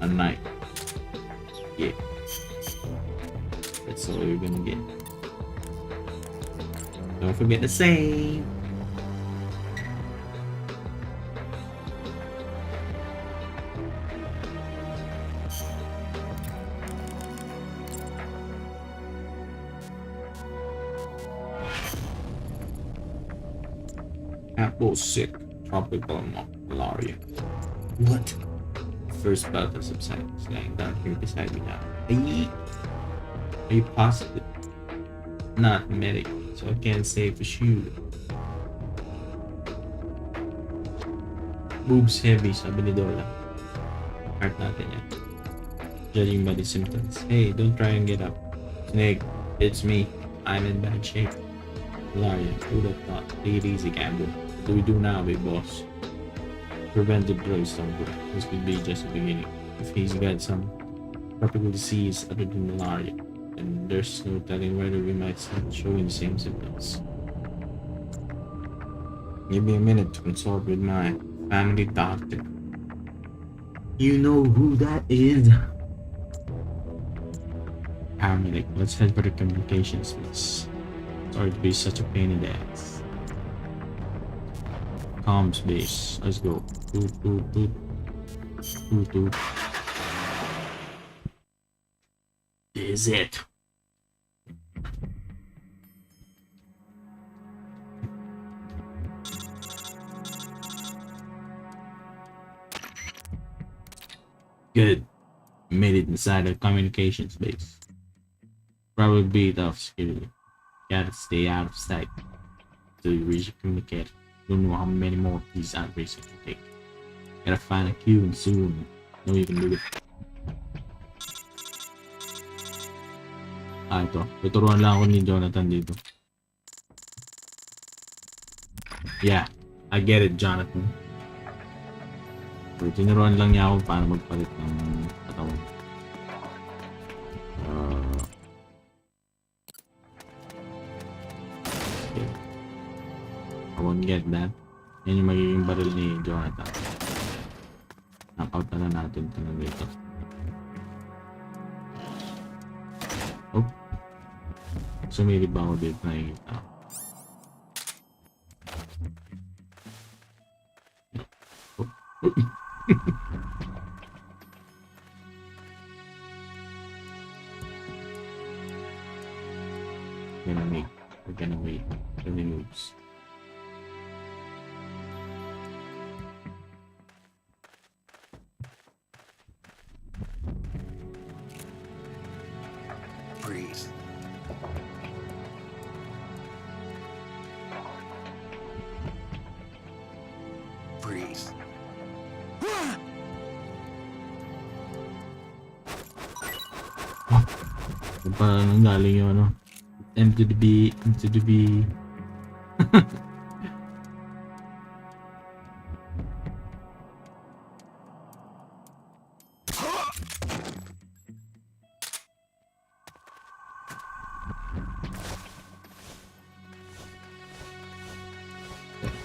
a knife. Yeah. That's all you're gonna get. Don't forget the save. Apple sick. Tropical malaria. What? First battle subsides. Lying down here beside me now. Are you positive? Not medic, so I can't say for sure. Boobs heavy, sabi ni Dola. Heart natin yan. Judging by the symptoms. Hey, don't try and get up. Snake, it's me. I'm in bad shape. Malaria, who'd have thought? Take it easy, Gamble. What do we do now, big boss? Preventive drugs don't work. This could be just the beginning. If he's got some tropical disease other than malaria, and there's no telling whether we might start showing the same symptoms. Give me a minute to consult with my family doctor. You know who that is? Paramedic, let's head for the communications base. Sorry to be such a pain in the ass. Comms base, let's go. Toot, toot, toot. Toot, toot. This is it. Good. Made it inside the communications base. Probably be tough security. Gotta stay out of sight till you reach a communicator. Don't know how many more of these outbreaks it can take. Gotta find a queue and soon. Know you can do it. Ito. Tuturuan lang ako ni Jonathan dito. Yeah. I get it, Jonathan. So, tinuruan lang niya ako paano magpalit ng katawan. Okay. I won't get that. Yan yung magiging baril ni Jonathan. Knockout na natin ito na dito. Oh. Sumilip ba ako dito? Nakikita ako. Oh. We're gonna wait. 20 moves. Breathe. Breathe. Parang galing yung ano. M to the B, M to the B.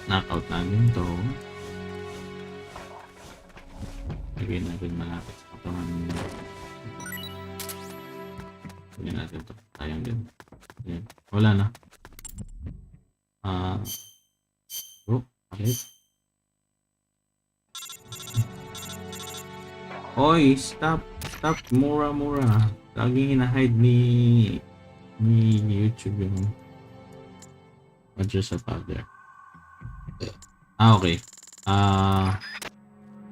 Knockout namin to. Lagay natin malapit sa katawan. Lagyan natin to. Sayang din. Ayan. Wala na. Oh, okay. Oy, stop. Stop. Mura. Laging hina-hide ni YouTube yung what's just about there. Okay.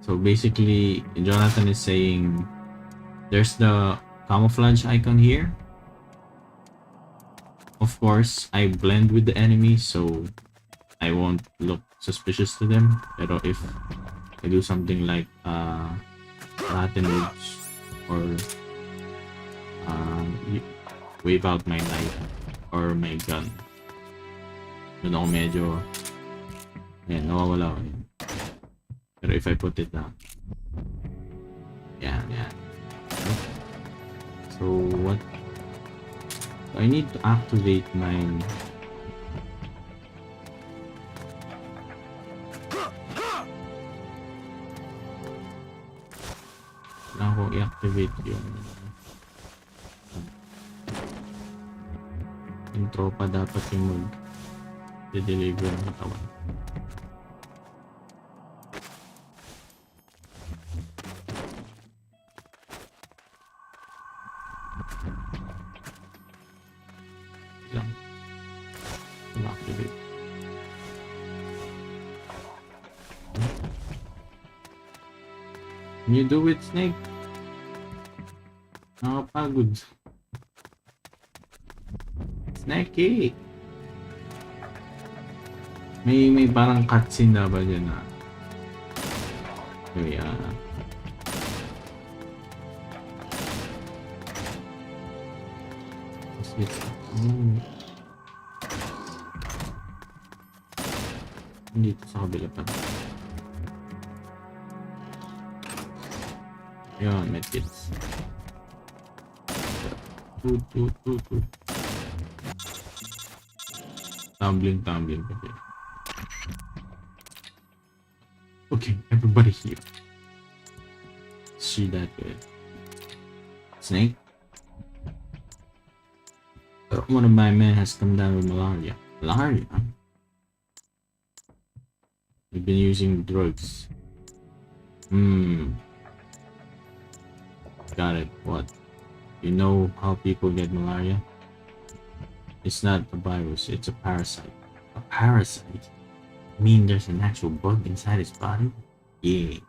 So basically, Jonathan is saying there's the camouflage icon here. Of course, I blend with the enemy, so I won't look suspicious to them. Pero if I do something like Latin moves or wave out my knife or my gun, yun ako medyo nawawala ko yun. Pero if I put it down, yan. So what? I need to activate my kailangan ko i-activate yung tropa dapat yung deliver ng katawan. Lang. Activate. Can you do it, Snake? Nakapagod. Snakey! May parang cutscene dapat dyan na. Okay, what's this? Dito sa kabila pa. Ayun, medkits. Toot. Tumbling pa siya. Okay, everybody here. See that way. Snake? One of my men has come down with malaria. Malaria? We've been using drugs. Got it. What? You know how people get malaria? It's not a virus, it's a parasite. A parasite? You mean there's an actual bug inside his body? Yeah.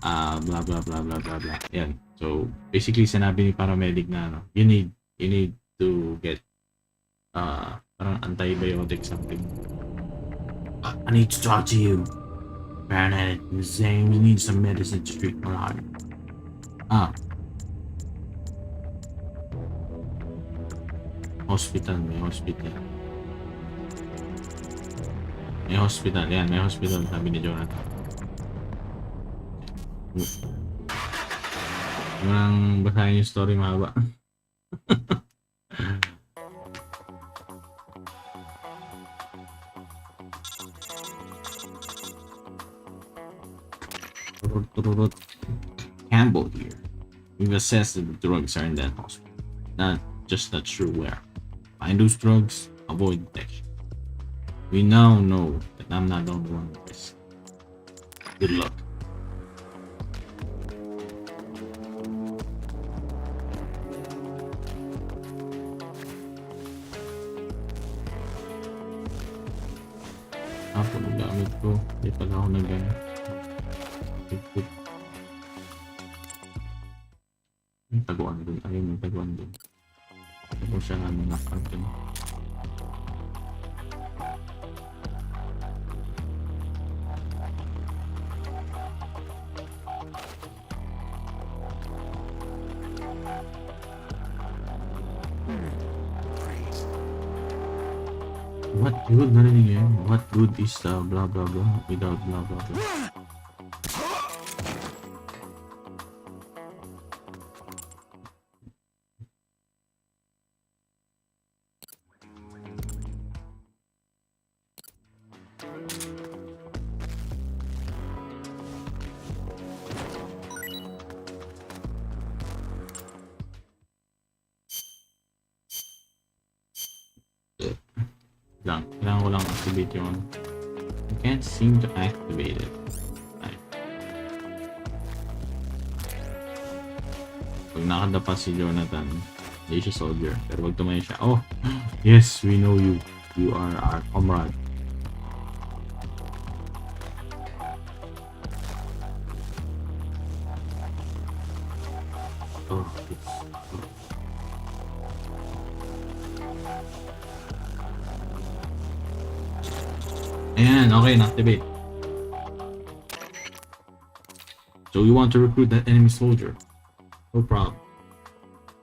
Blah blah blah blah blah blah. Yan. So basically sinabi ni paramedic na ano, you need to get parang antibiotic something. I need to talk to you. Baronet was saying we need some medicine to treat malaria. Hospital, may hospital. May hospital, yan, may hospital, sabi ni Jonathan. Huwag mo nang basahin yung story, mahaba. Tururut. Campbell here. We've assessed that the drugs are in that hospital. Just not sure where. Find those drugs, avoid detection. We now know that I'm not the only one with this. Good luck. Ako ang gamit ko. Hindi pala ako nag-gamit. Yung taguan dun. Ayun yung taguan dun. Ako siya nga nanakal dun. What good? Narinig yun? What good is blah blah blah without blah blah blah? Kailangan ko lang activate yun. I can't seem to activate it. Ay. Pag nakadapa si Jonathan, hindi siya soldier. Pero pag tumayo siya, oh! Yes, we know you. You are our comrade. Oh, ayan, okay, na-activate. So we want to recruit that enemy soldier. No problem.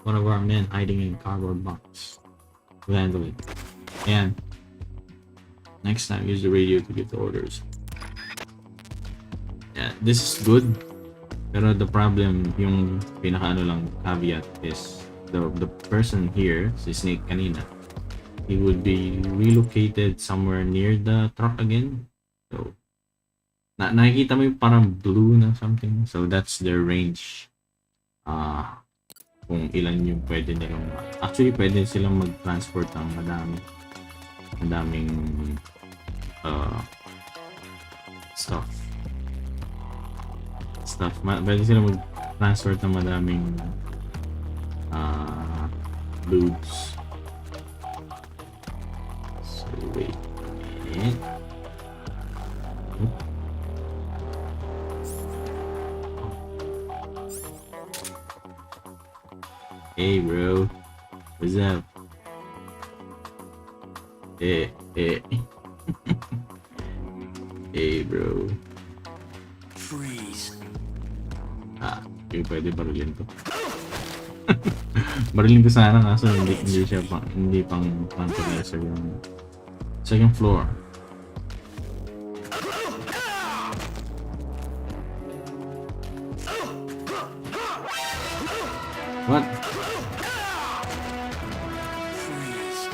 One of our men hiding in cardboard box. We'll handle it. Ayan. Next time, use the radio to give the orders. Yeah, this is good. Pero the problem, yung pinaka-ano lang caveat is the person here, si Snake kanina, he would be relocated somewhere near the truck again. So, nakikita mo yung parang blue na something. So, that's their range. Kung ilan yung pwede nilang... Actually, pwede silang mag-transport ng madami. Ang daming uh, stuff. Pwede sila mag-transfer ng madaming loads. So, wait a minute. Hey, bro. What's up? Hey. Hey, bro. Freeze. Yung pwede barilin to. Barilin ko sana kaso hindi siya hindi pang fertilizer yung second floor. What? Freeze.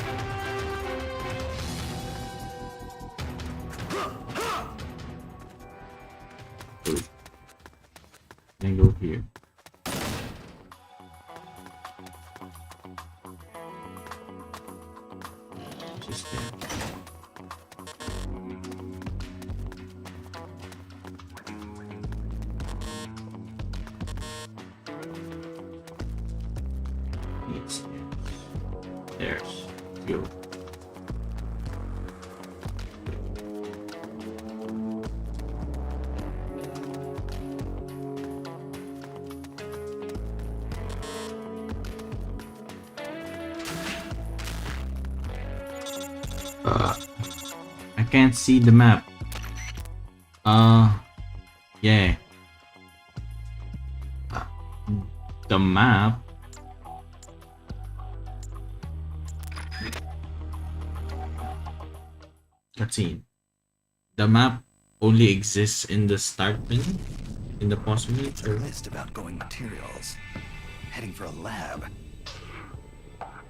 Oh. Then go here. Just there. It's there. There's go. I can't see the map. Yeah. The map. Cutscene. The map only exists in the start menu, in the pause menu. It's a list of outgoing materials. Heading for a lab.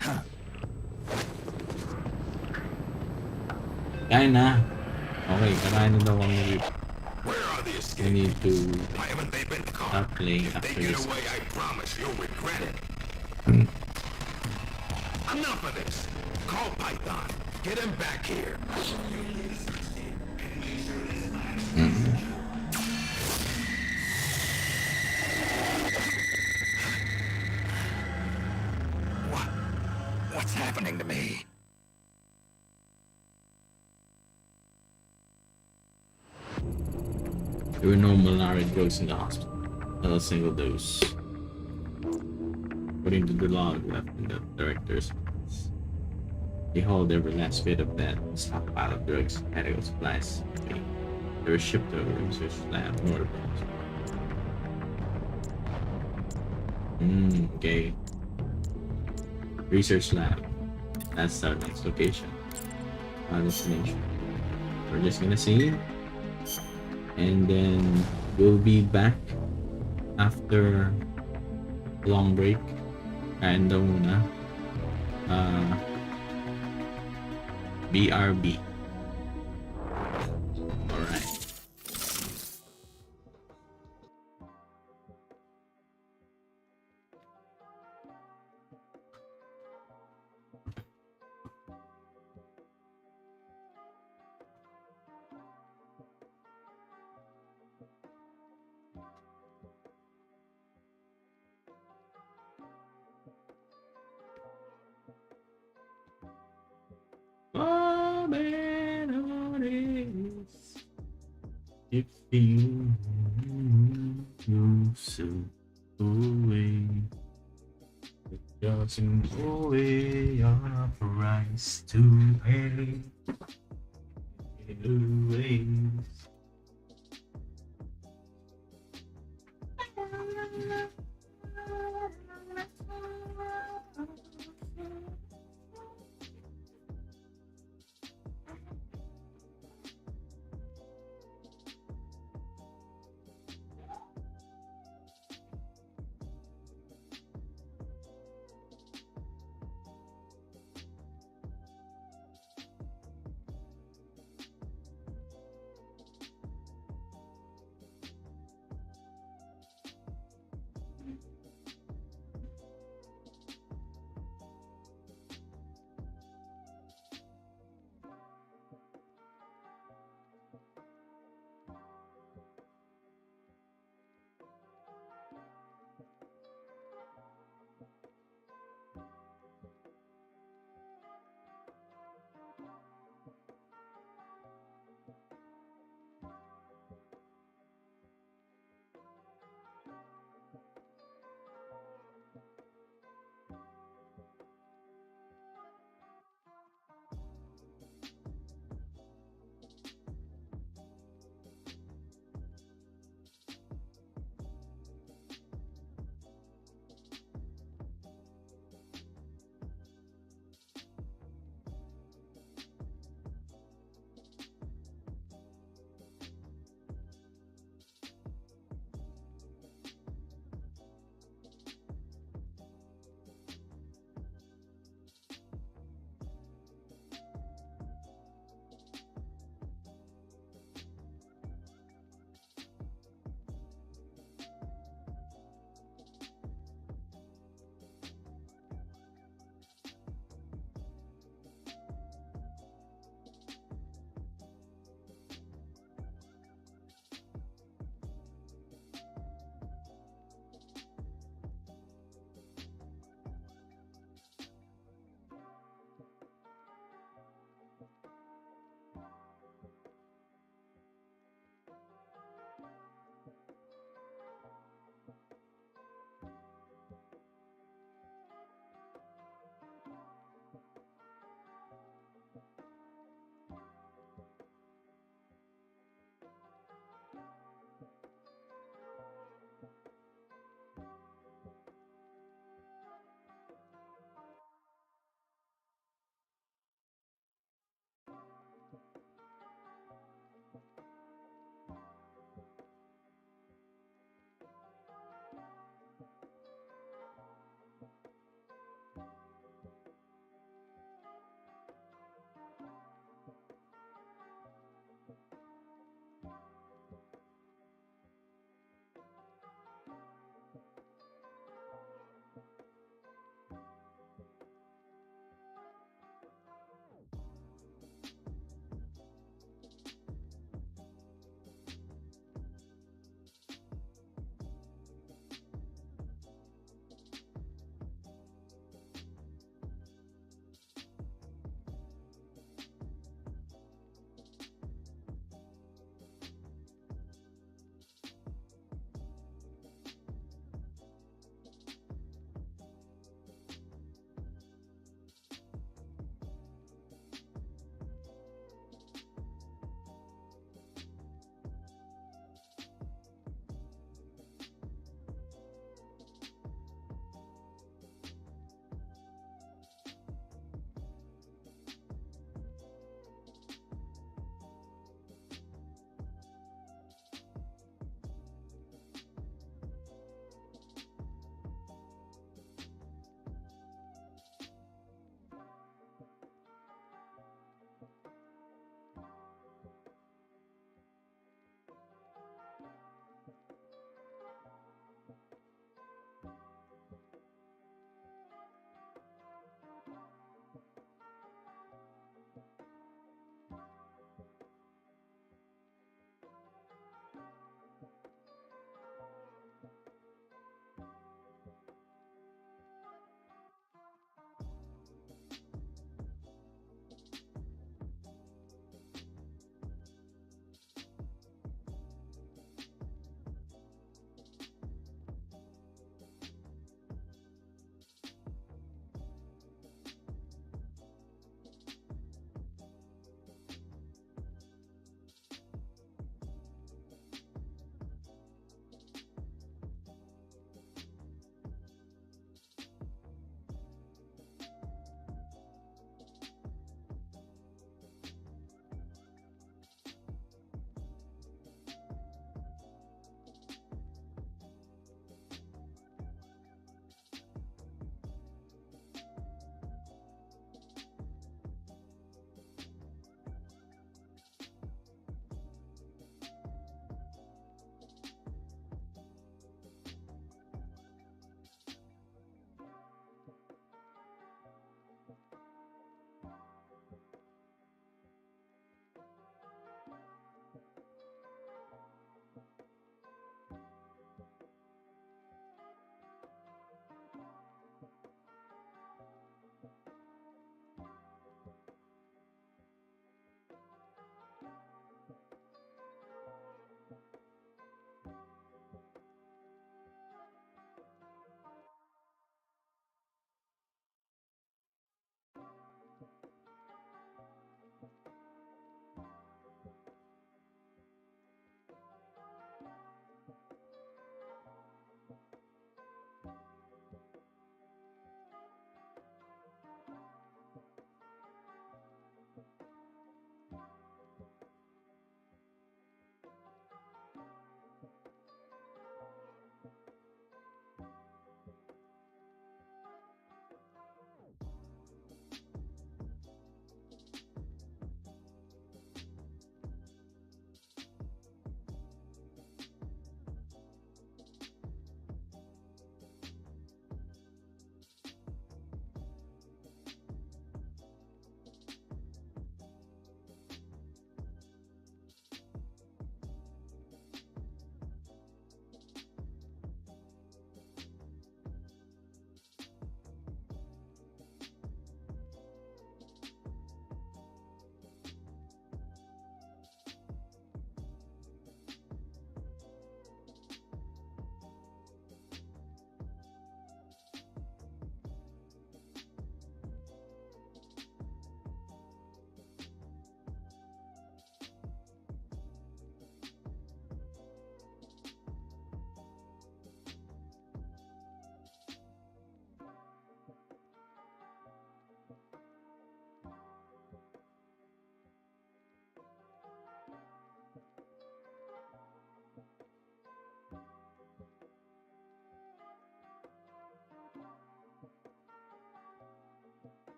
Huh. Kain na. Okay, kakain na daw kami. Where are the We escape? need to Why haven't they been caught? start playing If they after get this. away, I promise you'll regret it. Enough of this. Call Python. Get him back here. What's happening to me? There were no malaria drugs in the hospital. Not a single dose. According to the log left in the director's office, they hauled every last bit of that stockpile of drugs and medical supplies. They were shipped to a research lab north of the hospital. Okay. Research lab. That's our next location. Our destination. We're just gonna see. And then we'll be back after a long break. Kain daw muna. BRB. Alright. If you move so away, it doesn't away your price to pay. Anyways.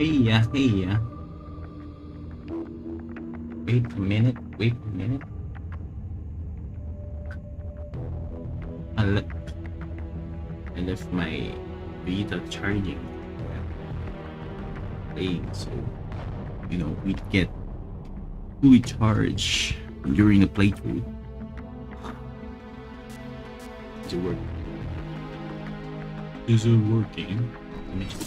Hey, yeah. Wait a minute. I, le- I left my Vita charging. Playing, so we get fully charged during the playthrough. Is it working? Is it working? Let me check.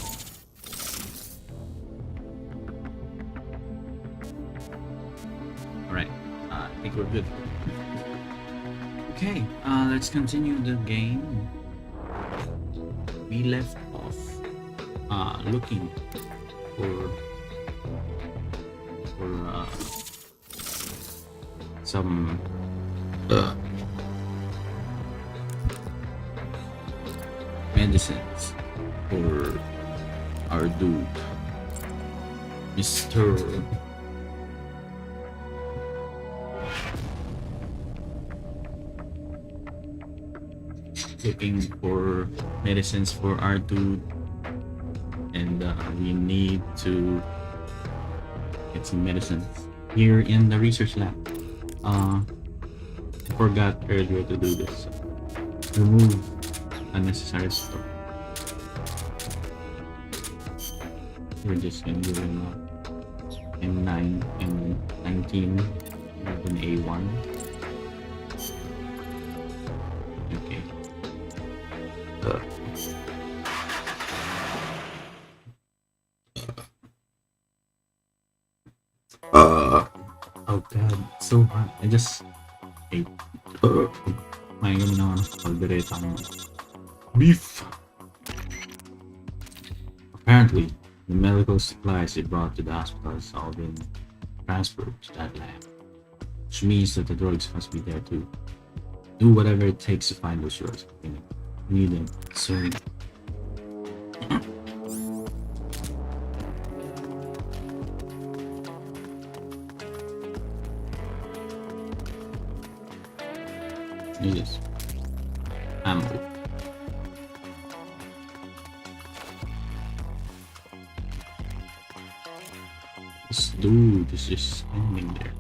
Alright, I think we're good. Okay, let's continue the game. We left off looking for some medicines for our dude, Mr. Looking for medicines for our dude, and we need to get some medicines here in the research lab. I forgot earlier to do this. Remove unnecessary stuff. We're just gonna give him M9 and 19 with an A1. Okay. Oh god, so hot. I just ate. My kalderetang beef. Apparently, the medical supplies they brought to the hospital has all been transferred to that lab, which means that the drugs must be there too. Do whatever it takes to find those drugs. We need them soon. Yes. Ammo. This dude is just standing there.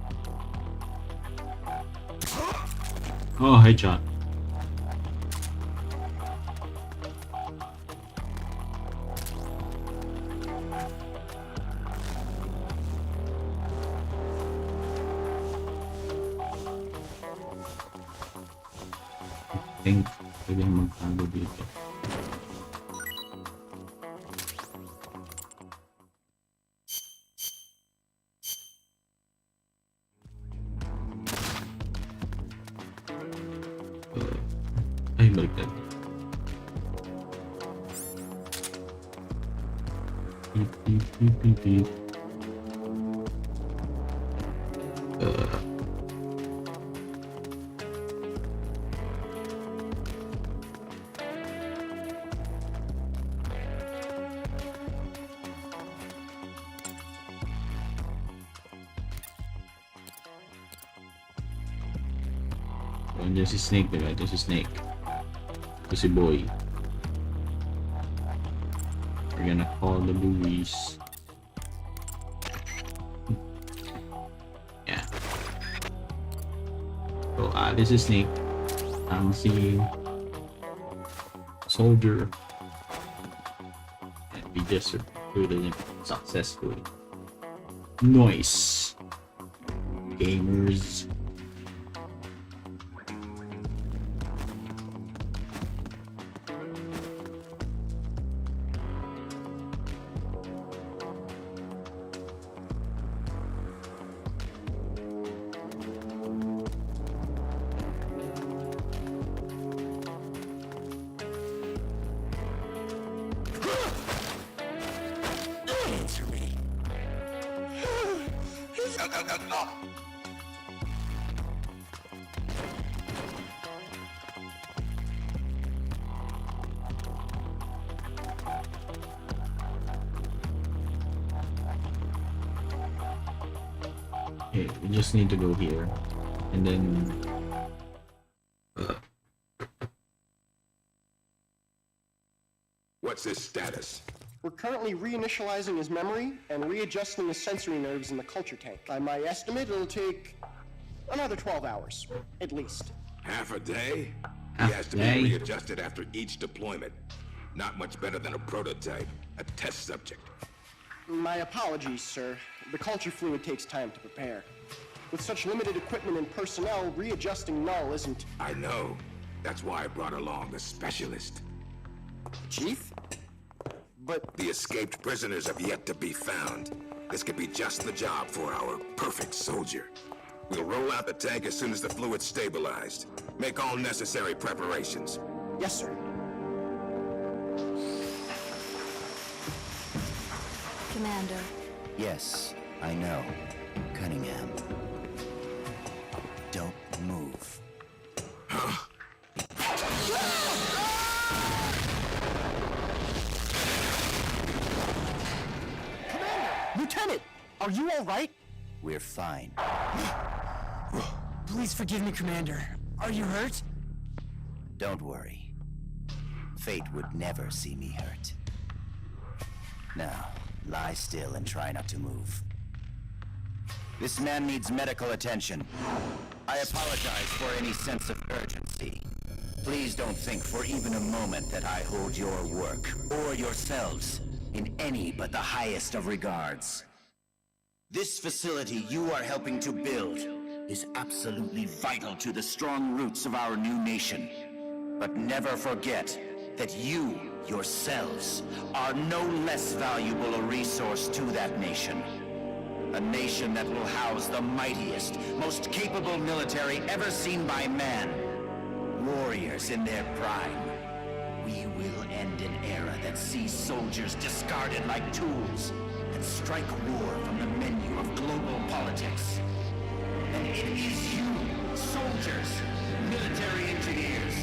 Oh, headshot. I think pwede magtago dito. Ay, baliktad. Beep, beep, beep, beep, beep. And there's a snake there, right? There's a snake. There's a boy. We're gonna call the buoys. Yeah. So, this is snake. I'm seeing soldier. And we just recruited him successfully. Nice. Gamers. Answer me. No. Okay, we just need to go here. And then What's his status? We're currently reinitializing his memory and readjusting the sensory nerves in the culture tank. By my estimate, it'll take another 12 hours, at least. Half a day? Half He has to day? be readjusted after each deployment. Not much better than a prototype, a test subject. My apologies, sir. The culture fluid takes time to prepare. With such limited equipment and personnel, readjusting Null isn't... I know. That's why I brought along a specialist. Chief? But... The escaped prisoners have yet to be found. This could be just the job for our perfect soldier. We'll roll out the tank as soon as the fluid's stabilized. Make all necessary preparations. Yes, sir. Commander. Yes, I know. Cunningham. Don't move. Lieutenant! Are you all right? We're fine. Please forgive me, Commander. Are you hurt? Don't worry. Fate would never see me hurt. Now, lie still and try not to move. This man needs medical attention. I apologize for any sense of urgency. Please don't think for even a moment that I hold your work, or yourselves, in any but the highest of regards. This facility you are helping to build is absolutely vital to the strong roots of our new nation. But never forget that you, yourselves, are no less valuable a resource to that nation. A nation that will house the mightiest, most capable military ever seen by man. Warriors in their prime. We will end an era that sees soldiers discarded like tools and strike war from the menu of global politics. And it is you, soldiers, military engineers,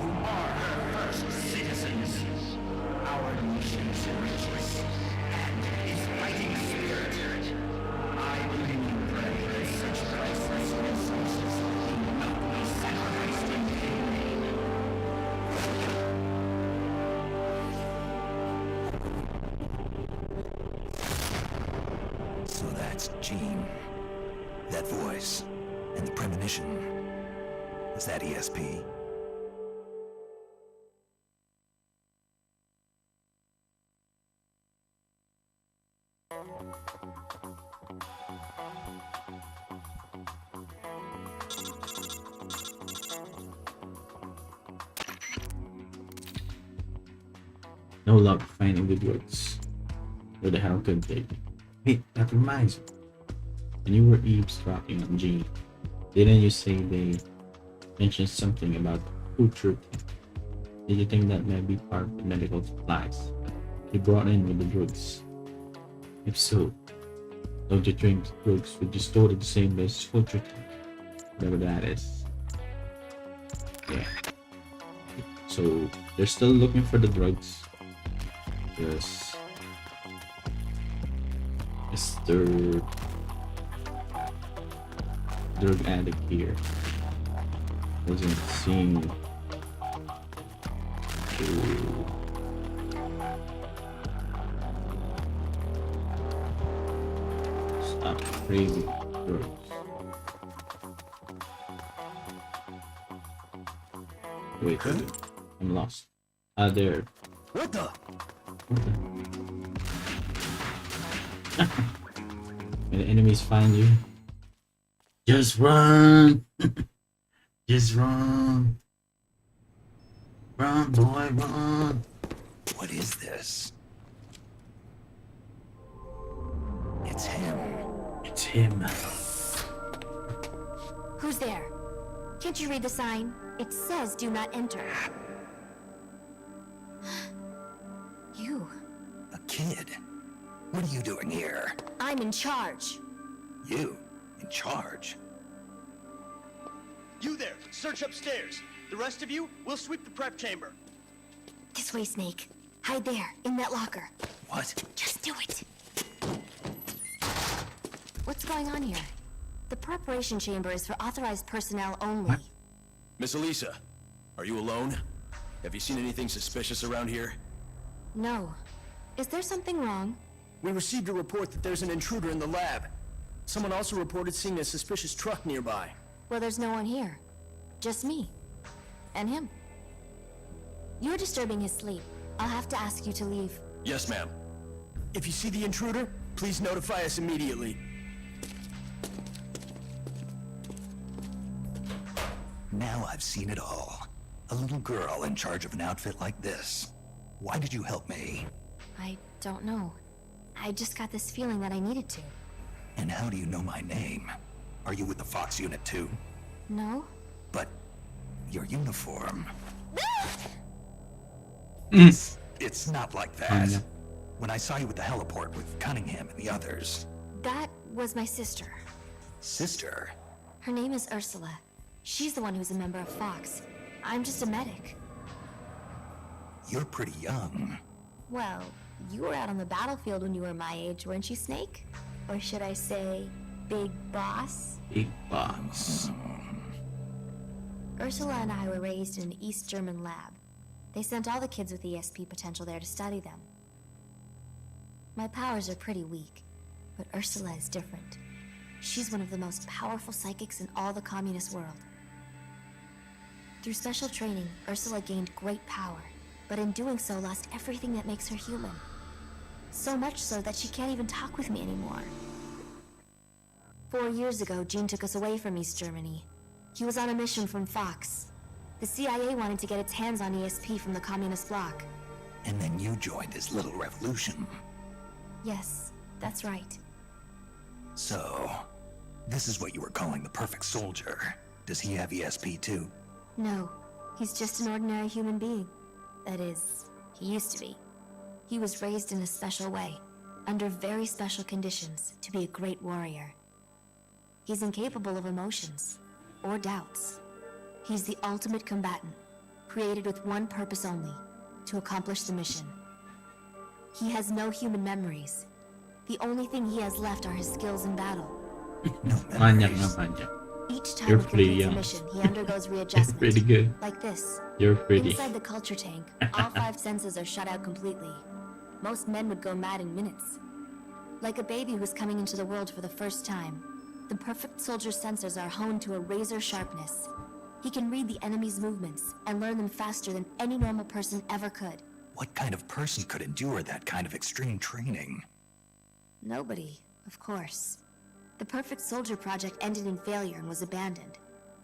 who are her first citizens. Our nation's richness and its fighting spirit. I believe you pray that such priceless resources will not be sacrificed in vain. So that's Gene. That voice. And the premonition. Is that ESP? No luck finding the drugs. Where the hell could they be? Wait, that reminds me. When you were eavesdropping on Gene, didn't you say they mentioned something about food truth? Did you think that might be part of the medical supplies he brought in with the drugs? If so, don't you think the drugs would be stored at the same place as food truth? Whatever that is. Yeah. So they're still looking for the drugs. Yes. Mr. Drug addict here doesn't seem to stop crazy drugs. Wait, I'm lost. There. What the? When the enemies find you, just run. Just run. Run, boy, run. What is this? It's him. It's him. Who's there? Can't you read the sign? It says do not enter. You. A kid. What are you doing here? I'm in charge. You? In charge? You there! Search upstairs! The rest of you, we'll sweep the prep chamber. This way, Snake. Hide there, in that locker. What? Just do it. What's going on here? The preparation chamber is for authorized personnel only. Miss Elisa, are you alone? Have you seen anything suspicious around here? No. Is there something wrong? We received a report that there's an intruder in the lab. Someone also reported seeing a suspicious truck nearby. Well, there's no one here. Just me. And him. You're disturbing his sleep. I'll have to ask you to leave. Yes, ma'am. If you see the intruder, please notify us immediately. Now I've seen it all. A little girl in charge of an outfit like this. Why did you help me? I don't know. I just got this feeling that I needed to. And how do you know my name? Are you with the Fox unit too? No? But your uniform. Mm. It's not like that. Anya. When I saw you at the heliport with Cunningham and the others. That was my sister. Sister? Her name is Ursula. She's the one who's a member of Fox. I'm just a medic. You're pretty young. Well, you were out on the battlefield when you were my age, weren't you, Snake? Or should I say, Big Boss? Big boss. Ursula and I were raised in an East German lab. They sent all the kids with ESP potential there to study them. My powers are pretty weak, but Ursula is different. She's one of the most powerful psychics in all the communist world. Through special training, Ursula gained great power, but in doing so lost everything that makes her human. So much so that she can't even talk with me anymore. 4 years ago, Gene took us away from East Germany. He was on a mission from Fox. The CIA wanted to get its hands on ESP from the communist bloc. And then you joined his little revolution. Yes, that's right. So, this is what you were calling the perfect soldier. Does he have ESP too? No, he's just an ordinary human being. That is, he used to be. He was raised in a special way, under very special conditions, to be a great warrior. He's incapable of emotions, or doubts. He's the ultimate combatant, created with one purpose only, to accomplish the mission. He has no human memories. The only thing he has left are his skills in battle. No Manyak memories. na manyak. Each time You're he pretty completes a young. mission, he undergoes You're readjustment. pretty good. Like this. You're pretty. Inside the culture tank, all 5 senses are shut out completely. Most men would go mad in minutes. Like a baby who's coming into the world for the first time, the perfect soldier's sensors are honed to a razor sharpness. He can read the enemy's movements and learn them faster than any normal person ever could. What kind of person could endure that kind of extreme training? Nobody, of course. The Perfect Soldier project ended in failure and was abandoned.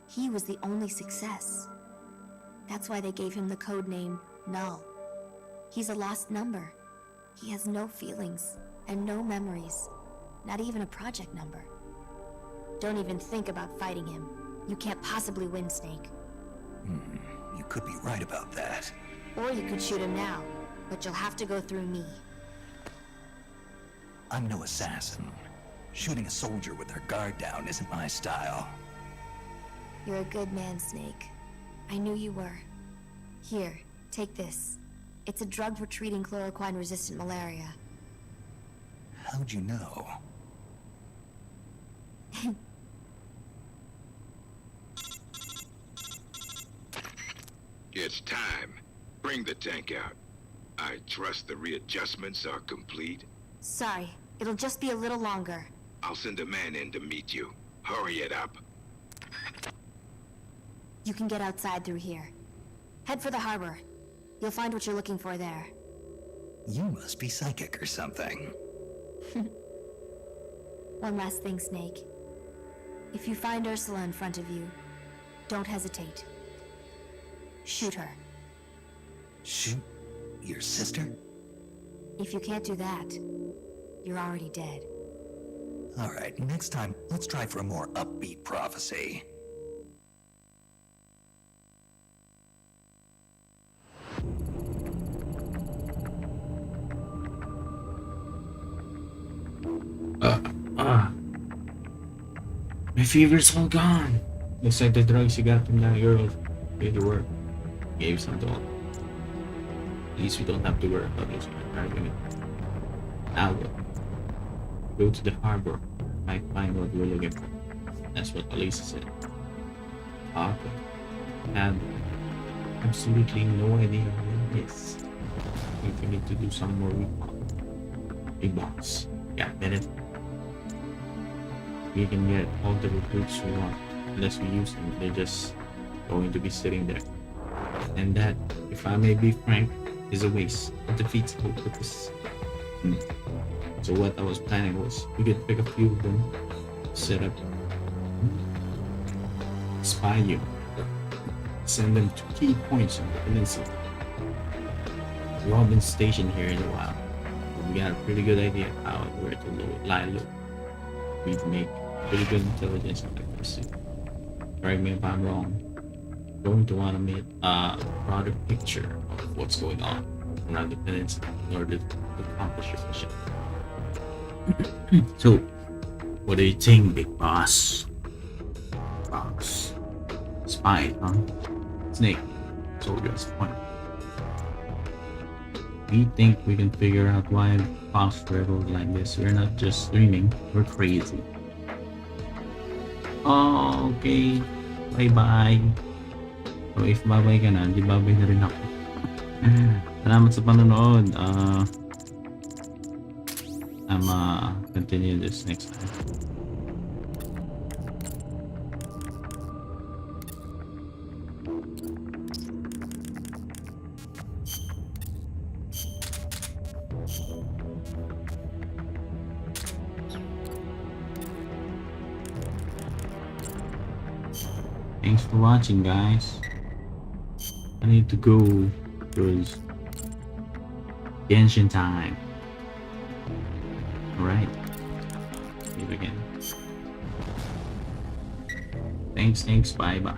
He was the only success. That's why they gave him the code name Null. He's a lost number. He has no feelings and no memories, not even a project number. Don't even think about fighting him. You can't possibly win, Snake. You could be right about that. Or you could shoot him now, but you'll have to go through me. I'm no assassin. Shooting a soldier with their guard down isn't my style. You're a good man, Snake. I knew you were. Here, take this. It's a drug for treating chloroquine-resistant malaria. How'd you know? It's time. Bring the tank out. I trust the readjustments are complete. Sorry, it'll just be a little longer. I'll send a man in to meet you. Hurry it up. You can get outside through here. Head for the harbor. You'll find what you're looking for there. You must be psychic or something. One last thing, Snake. If you find Ursula in front of you, don't hesitate. Shoot her. Shoot your sister? If you can't do that, you're already dead. Alright, next time, let's try for a more upbeat prophecy. My fever's all gone. Looks like the drugs you got from that girl did the work. Gave some to all. At least we don't have to worry about this argument. Now what? Go to the harbor. Might find what we're looking for. That's what Elisa said. Okay. And absolutely no idea what it is. I think we need to do some more recon. Big boss. Yeah, minute. We can get all the recruits we want. Unless we use them, they're just going to be sitting there. And that, if I may be frank, is a waste. It defeats the whole purpose. So what I was planning was we could pick a few of them, set up spy unit, send them to key points on the peninsula. We've all been stationed here in a while, but we got a pretty good idea how and where to lie low. We'd make pretty good intelligence on that pursuit. Correct me if I'm wrong. We're going to want to make a broader picture of what's going on around the peninsula in order to accomplish your mission. So, what do you think, big boss? Fox. Spy, huh? Snake. Soldier as point. We think we can figure out why Fox rebelled like this. We're not just dreaming, we're crazy. Okay. Bye-bye. So if babay ka na, di babay na rin ako. Salamat sa panonood. I'm continue this next time. Thanks for watching, guys. I need to go because Genshin time. Alright. Leave again. Thanks, bye bye.